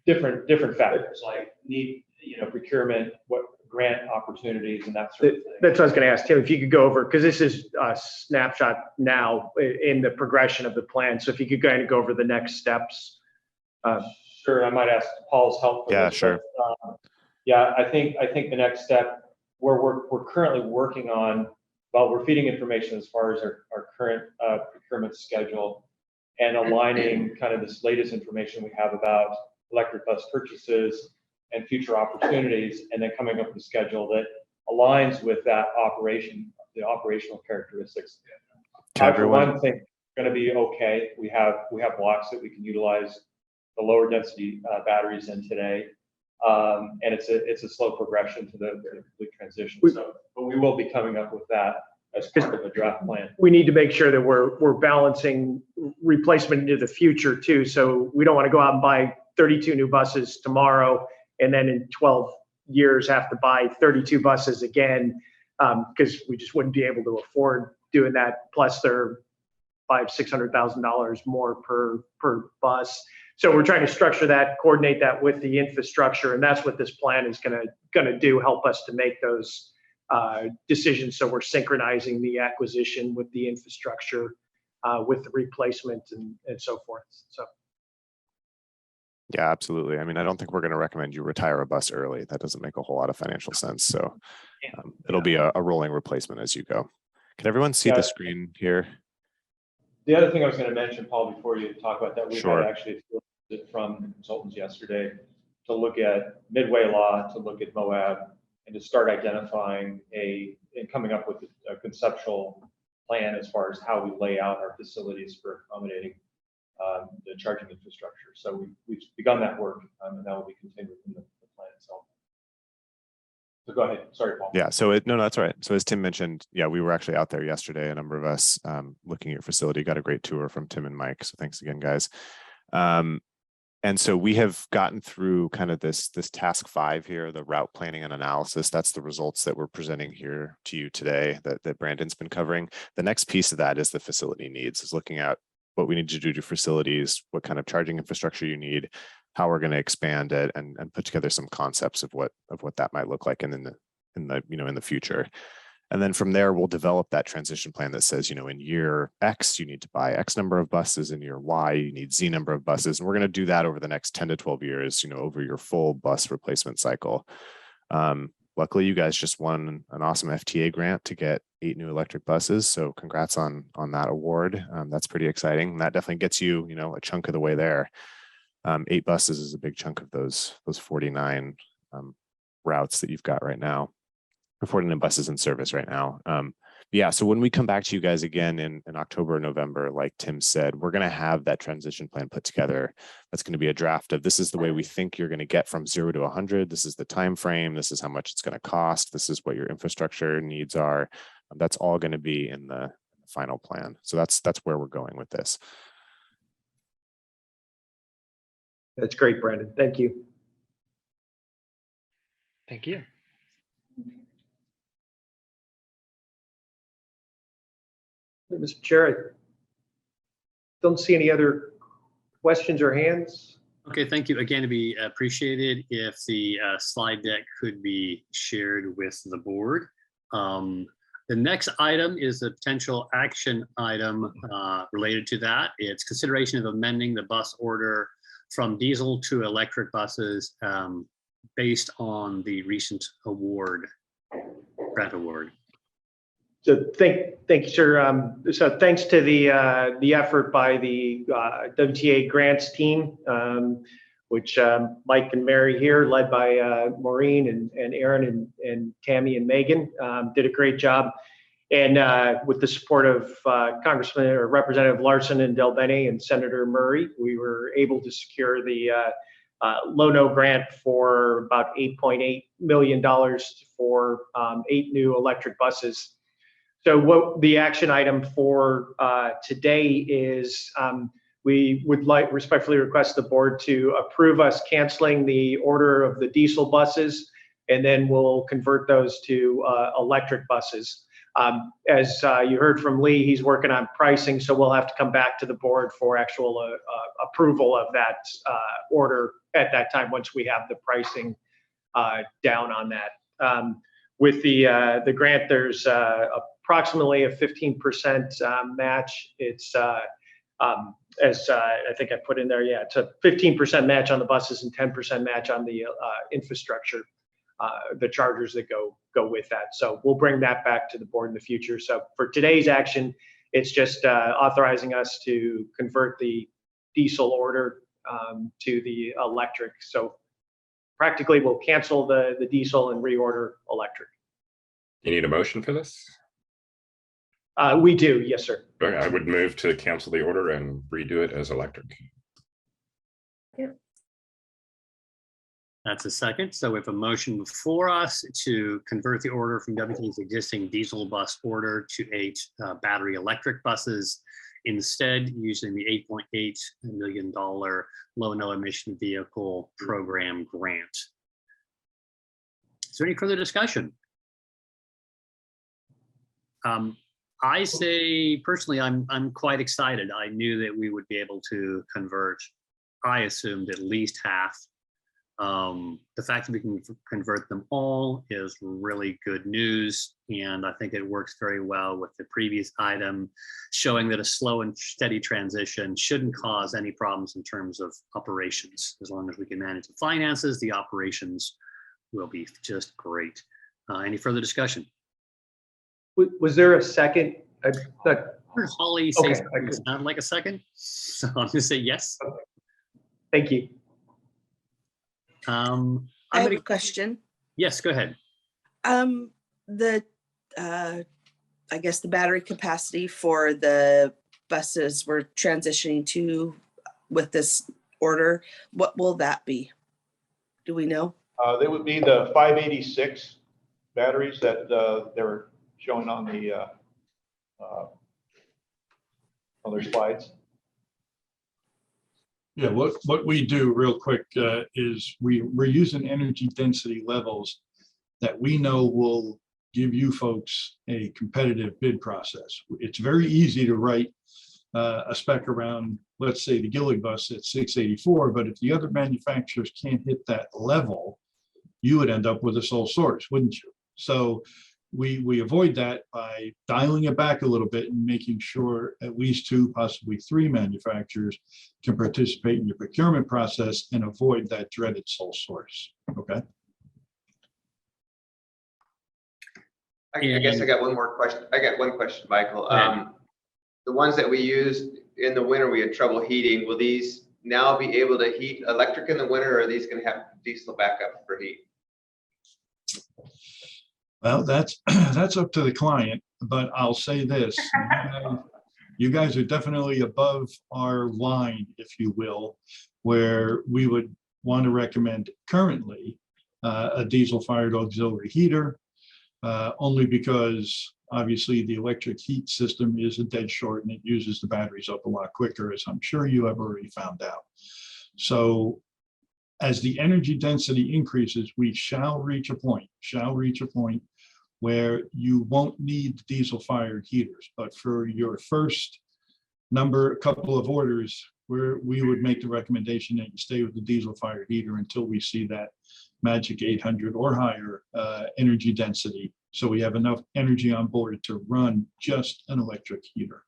different factors like need, procurement, what grant opportunities and that sort of thing. That's what I was going to ask Tim, if you could go over, because this is a snapshot now in the progression of the plan. So if you could kind of go over the next steps. Sure, I might ask Paul's help. Yeah, sure. Yeah, I think the next step we're currently working on, well, we're feeding information as far as our current procurement schedule and aligning kind of this latest information we have about electric bus purchases and future opportunities, and then coming up with a schedule that aligns with that the operational characteristics. For one thing, going to be okay. We have blocks that we can utilize the lower density batteries in today, and it's a slow progression to the complete transition. But we will be coming up with that as part of the draft plan. We need to make sure that we're balancing replacement into the future too. So we don't want to go out and buy 32 new buses tomorrow and then in 12 years have to buy 32 buses again, because we just wouldn't be able to afford doing that. Plus they're $500,000-$600,000 more per bus. So we're trying to structure that, coordinate that with the infrastructure, and that's what this plan is going to do, help us to make those decisions. So we're synchronizing the acquisition with the infrastructure, with the replacement and so forth. So. Yeah, absolutely. I mean, I don't think we're going to recommend you retire a bus early. That doesn't make a whole lot of financial sense. So it'll be a rolling replacement as you go. Can everyone see the screen here? The other thing I was going to mention, Paul, before you talk about that, we Sure. had actually from the consultants yesterday to look at Midway Law, to look at Moab, and to start identifying and coming up with a conceptual plan as far as how we lay out our facilities for accommodating the charging infrastructure. So we've begun that work, and that will be continued in the plan itself. So go ahead. Sorry, Paul. Yeah, so no, that's all right. So as Tim mentioned, yeah, we were actually out there yesterday, a number of us looking at your facility, got a great tour from Tim and Mike. So thanks again, guys. And so we have gotten through kind of this task 5 here, the route planning and analysis. That's the results that we're presenting here to you today that Brandon's been covering. The next piece of that is the facility needs, is looking at what we need to do to facilities, what kind of charging infrastructure you need, how we're going to expand it, and put together some concepts of what that might look like in the future. And then from there, we'll develop that transition plan that says, in year X, you need to buy X number of buses. In year Y, you need Z number of buses. And we're going to do that over the next 10 to 12 years, over your full bus replacement cycle. Luckily, you guys just won an awesome FTA grant to get 8 new electric buses. So congrats on that award. That's pretty exciting. And that definitely gets you, a chunk of the way there. 8 buses is a big chunk of those 49 routes that you've got right now. 49 buses in service right now. Yeah, so when we come back to you guys again in October or November, like Tim said, we're going to have that transition plan put together. That's going to be a draft of, this is the way we think you're going to get from 0 to 100. This is the time frame. This is how much it's going to cost. This is what your infrastructure needs are. That's all going to be in the final plan. So that's where we're going with this. That's great, Brandon. Thank you. Thank you. Mr. Chair, I don't see any other questions or hands. Okay, thank you. Again, to be appreciated if the slide deck could be shared with the board. The next item is a potential action item related to that. It's consideration of amending the bus order from diesel to electric buses based on the recent grant award. So thank you, sir. So thanks to the effort by the WTA grants team, which Mike and Mary here, led by Maureen and Aaron and Tammy and Megan, did a great job And with the support of Congressman or Representative Larson and Del Bene and Senator Murray, we were able to secure the low-no grant for about $8.8 million for 8 new electric buses. So what the action item for today is we would respectfully request the board to approve us canceling the order of the diesel buses, and then we'll convert those to electric buses. As you heard from Lee, he's working on pricing, so we'll have to come back to the board for actual approval of that order at that time once we have the pricing down on that. With the grant, there's approximately a 15% match. It's as I think I put in there, yeah, it's a 15% match on the buses and 10% match on the infrastructure, the chargers that go with that. So we'll bring that back to the board in the future. So for today's action, it's just authorizing us to convert the diesel order to the electric. So practically, we'll cancel the diesel and reorder electric. You need a motion for this? We do, yes, sir. Okay, I would move to cancel the order and redo it as electric. That's a second. So we have a motion before us to convert the order from WTA's existing diesel bus order to 8 battery electric buses, instead using the $8.8 million low-no emission vehicle program grant. Is there any further discussion? I say personally, I'm quite excited. I knew that we would be able to convert, I assumed, at least half. The fact that we can convert them all is really good news, and I think it works very well with the previous item, showing that a slow and steady transition shouldn't cause any problems in terms of operations. As long as we can manage the finances, the operations will be just great. Any further discussion? Was there a second? I heard Holly say Okay, something that sounded like a second, so I'm gonna say yes. Thank you. I have a question. Yes, go ahead. I guess the battery capacity for the buses we're transitioning to with this order, what will that be? Do we know? They would be the 586 batteries that they were showing on the other slides. Yeah, what we do real quick is we're using energy density levels that we know will give you folks a competitive bid process. It's very easy to write a spec around, let's say, the Gillig bus at 684, but if the other manufacturers can't hit that level, you would end up with a sole source, wouldn't you? So we avoid that by dialing it back a little bit and making sure at least 2, possibly 3 manufacturers can participate in your procurement process and avoid that dreaded sole source. Okay. I guess I got one more question. I got one question, Michael. The ones that we used in the winter, we had trouble heating. Will these now be able to heat electric in the winter, or are these going to have diesel backup for heat? Well, that's up to the client, but I'll say this. You guys are definitely above our line, if you will, where we would want to recommend currently a diesel-fired auxiliary heater, only because obviously the electric heat system is a dead short and it uses the batteries up a lot quicker, as I'm sure you have already found out. So as the energy density increases, we shall reach a point where you won't need diesel-fired heaters. But for your first couple of orders, we would make the recommendation that you stay with the diesel-fired heater until we see that magic 800 or higher energy density, so we have enough energy on board to run just an electric heater.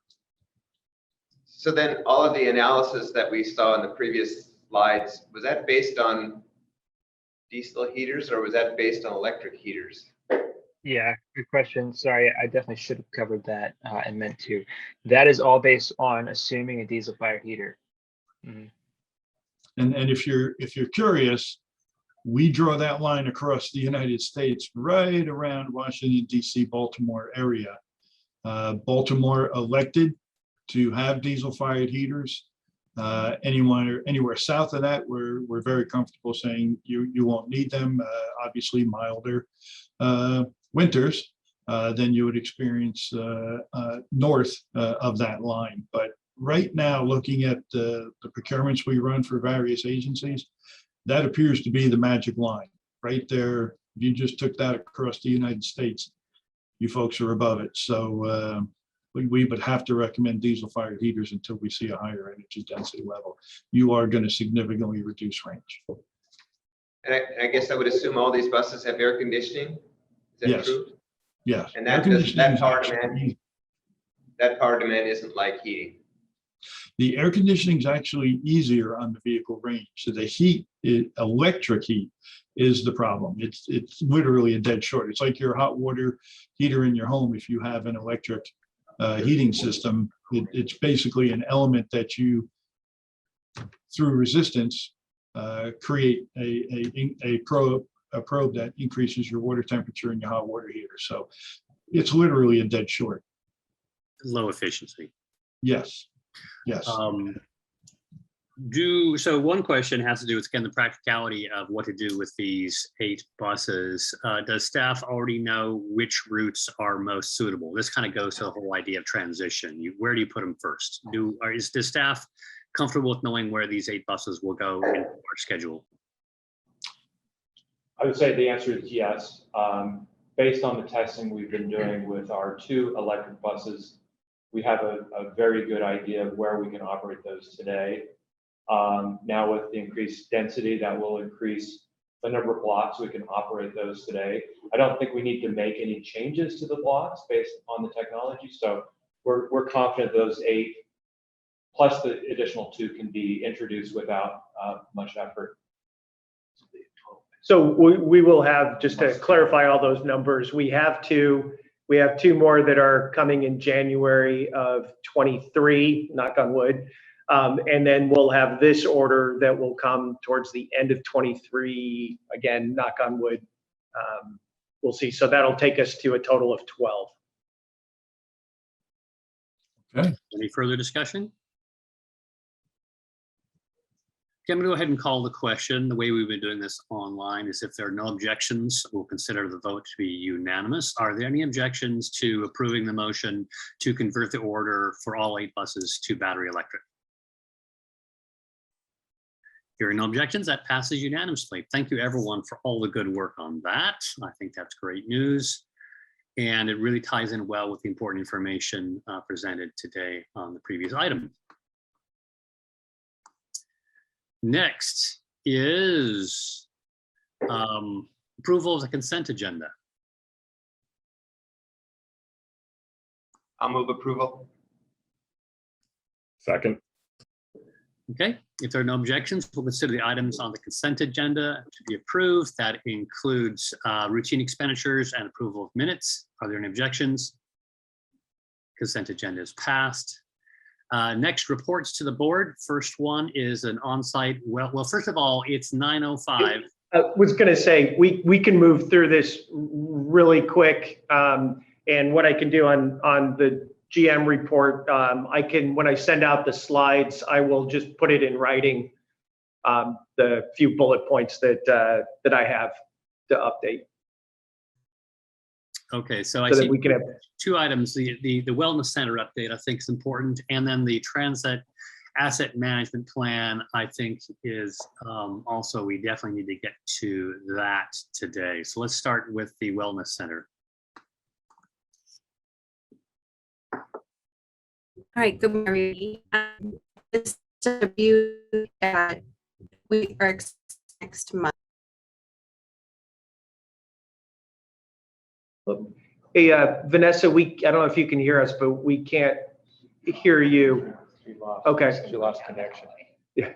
So then all of the analysis that we saw in the previous slides, was that based on diesel heaters or was that based on electric heaters? Yeah, good question. Sorry, I definitely should have covered that and meant to. That is all based on assuming a diesel fire heater. And if you're curious, we draw that line across the United States right around Washington, D.C., Baltimore area. Baltimore elected to have diesel-fired heaters. Anywhere south of that, we're very comfortable saying you won't need them. Obviously, milder winters than you would experience north of that line. But right now, looking at the procurements we run for various agencies, that appears to be the magic line right there. If you just took that across the United States, you folks are above it. So we would have to recommend diesel-fired heaters until we see a higher energy density level. You are going to significantly reduce range. And I guess I would assume all these buses have air conditioning? Is that Yes. true? Yes. And Air that conditioning power is demand, actually- that power demand isn't like heating. The air conditioning is actually easier on the vehicle range. So the heat, electric heat, is the problem. It's literally a dead short. It's like your hot water heater in your home. If you have an electric heating system, it's basically an element that you, through resistance, create a probe that increases your water temperature in your hot water heater. So it's literally a dead short. Low efficiency. Yes. Yes. So one question has to do with, again, the practicality of what to do with these 8 buses. Does staff already know which routes are most suitable? This kind of goes to the whole idea of transition. Where do you put them first? Is the staff comfortable with knowing where these 8 buses will go in our schedule? I would say the answer is yes. Based on the testing we've been doing with our 2 electric buses, we have a very good idea of where we can operate those today. Now with the increased density, that will increase the number of blocks we can operate those today. I don't think we need to make any changes to the blocks based on the technology. So we're confident those 8 plus the additional 2 can be introduced without much effort. So we will have, just to clarify all those numbers, we have 2 more that are coming in January of 23, knock on wood. And then we'll have this order that will come towards the end of 23, again, knock on wood. We'll see. So that'll take us to a total of 12. Okay. Any further discussion? Okay, I'm going to go ahead and call the question. The way we've been doing this online is if there are no objections, we'll consider the vote to be unanimous. Are there any objections to approving the motion to convert the order for all 8 buses to battery electric? Hearing no objections, that passes unanimously. Thank you everyone for all the good work on that. I think that's great news. And it really ties in well with the important information presented today on the previous item. Next is approval of the consent agenda. I'll move approval. Second. Okay, if there are no objections, we'll consider the items on the consent agenda to be approved. That includes routine expenditures and approval of minutes. Are there any objections? Consent agenda is passed. Next, reports to the board. First one is an on-site. Well, first of all, it's 9:05. I was going to say, we can move through this really quick. And what I can do on the GM report, when I send out the slides, I will just put it in writing, the few bullet points that I have to update. Okay, so I So that see we can have 2 items. The wellness center update, I think, is important, and then the transit asset management plan, I think, is also, we definitely need to get to that today. So let's start with the wellness center. All right, good morning. This review that we are next month. Hey, Vanessa, I don't know if you can hear us, but we can't hear you. Okay. She lost connection. Yeah.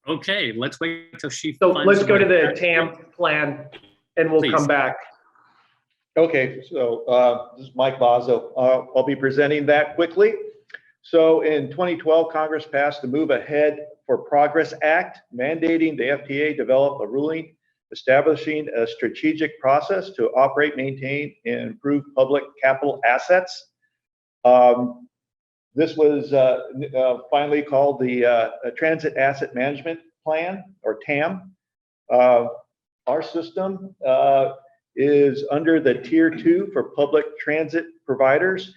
Okay, let's wait till she. So finds let's go to way- the TAM plan and we'll Please. come back. Okay, so this is Mike Bozzo. I'll be presenting that quickly. So in 2012, Congress passed the Move Ahead for Progress Act, mandating the FTA develop a ruling establishing a strategic process to operate, maintain, and improve public capital assets. This was finally called the Transit Asset Management Plan, or TAM. Our system is under the Tier 2 for public transit providers,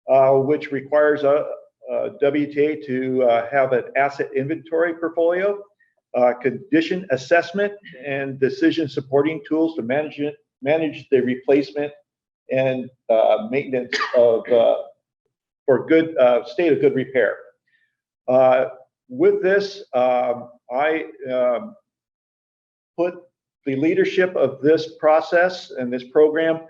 which requires a WTA to have an asset inventory portfolio, condition assessment, and decision supporting tools to manage the replacement and maintenance of for good state of good repair. With this, I put the leadership of this process and this program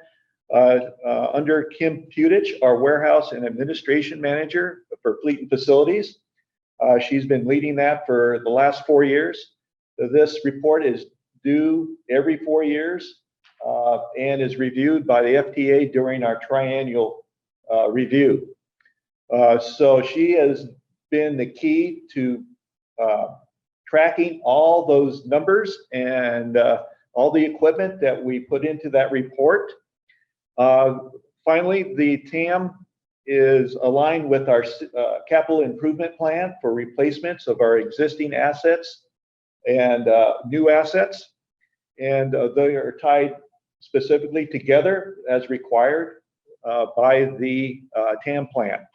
under Kim Putich, our warehouse and administration manager for fleet and facilities. She's been leading that for the last 4 years. This report is due every 4 years and is reviewed by the FTA during our triennial review. So she has been the key to tracking all those numbers and all the equipment that we put into that report. Finally, the TAM is aligned with our capital improvement plan for replacements of our existing assets and new assets. And they are tied specifically together as required by the TAM plan.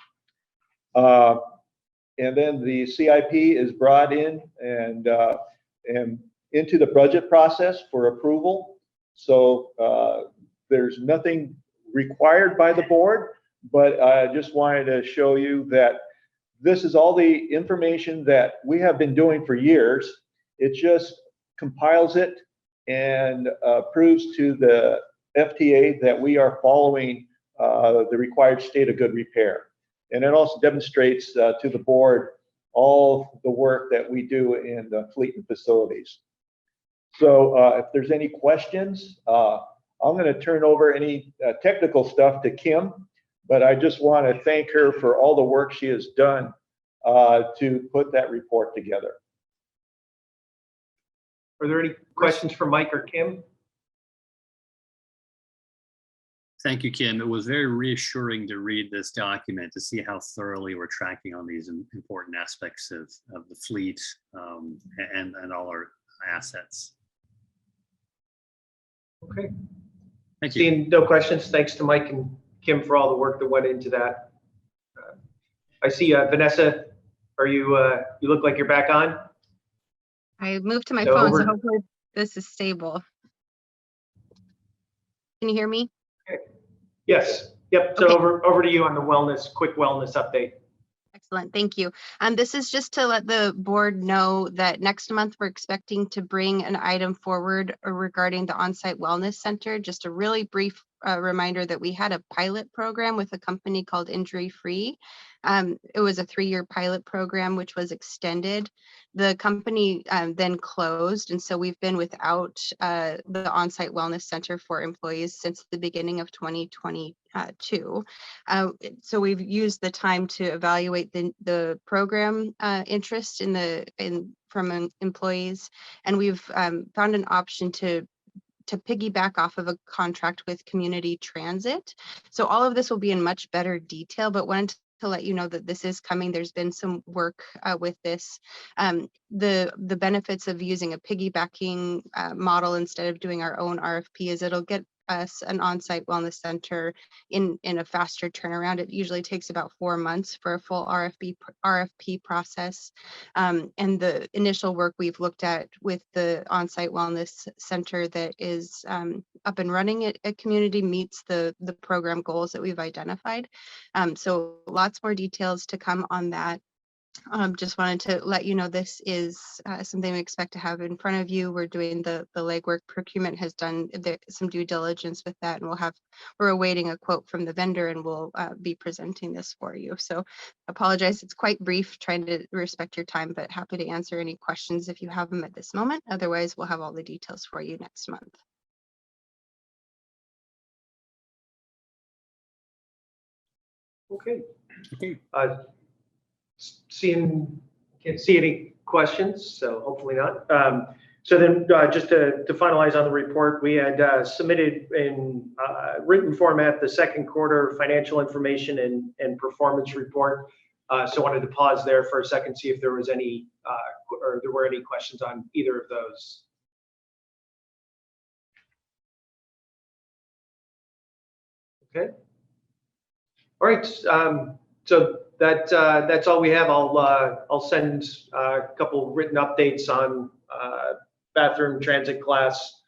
And then the CIP is brought in and into the budget process for approval. So there's nothing required by the board, but I just wanted to show you that this is all the information that we have been doing for years. It just compiles it and proves to the FTA that we are following the required state of good repair. And it also demonstrates to the board all the work that we do in the fleet and facilities. So if there's any questions, I'm going to turn over any technical stuff to Kim, but I just want to thank her for all the work she has done to put that report together. Are there any questions for Mike or Kim? Thank you, Kim. It was very reassuring to read this document to see how thoroughly we're tracking on these important aspects of the fleet and all our assets. Okay. Thank you. Seeing no questions, thanks to Mike and Kim for all the work that went into that. I see Vanessa, are you, you look like you're back on? I moved to my So phone, over- so hopefully this is stable. Can you hear me? Yes. Yep. So Okay. over to you on the quick wellness update. Excellent, thank you. This is just to let the board know that next month we're expecting to bring an item forward regarding the on-site wellness center. Just a really brief reminder that we had a pilot program with a company called Injury Free. It was a 3-year pilot program which was extended. The company then closed, and so we've been without the on-site wellness center for employees since the beginning of 2022. So we've used the time to evaluate the program interest from employees, and we've found an option to piggyback off of a contract with Community Transit. So all of this will be in much better detail, but wanted to let you know that this is coming. There's been some work with this. The benefits of using a piggybacking model instead of doing our own RFP is it'll get us an on-site wellness center in a faster turnaround. It usually takes about 4 months for a full RFP process. And the initial work we've looked at with the on-site wellness center that is up and running at community meets the program goals that we've identified. So lots more details to come on that. Just wanted to let you know this is something we expect to have in front of you. We're doing the legwork. Procurement has done some due diligence with that, and we're awaiting a quote from the vendor, and we'll be presenting this for you. So apologize, it's quite brief, trying to respect your time, but happy to answer any questions if you have them at this moment. Otherwise, we'll have all the details for you next month. Okay. Can't see any questions, so hopefully not. So then just to finalize on the report, we had submitted in written format the second quarter financial information and performance report. So I wanted to pause there for a second, see if there was any or there were any questions on either of those. Okay. All right. So that's all we have. I'll send a couple written updates on bathroom transit class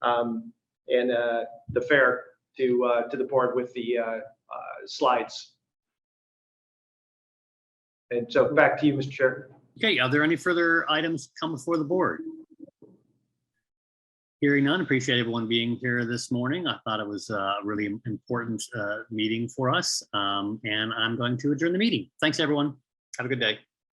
and the fair to the board with the slides. And so back to you, Mr. Chair. Okay, are there any further items come before the board? Hearing none, appreciate everyone being here this morning. I thought it was a really important meeting for us, and I'm going to adjourn the meeting. Thanks, everyone. Have a good day.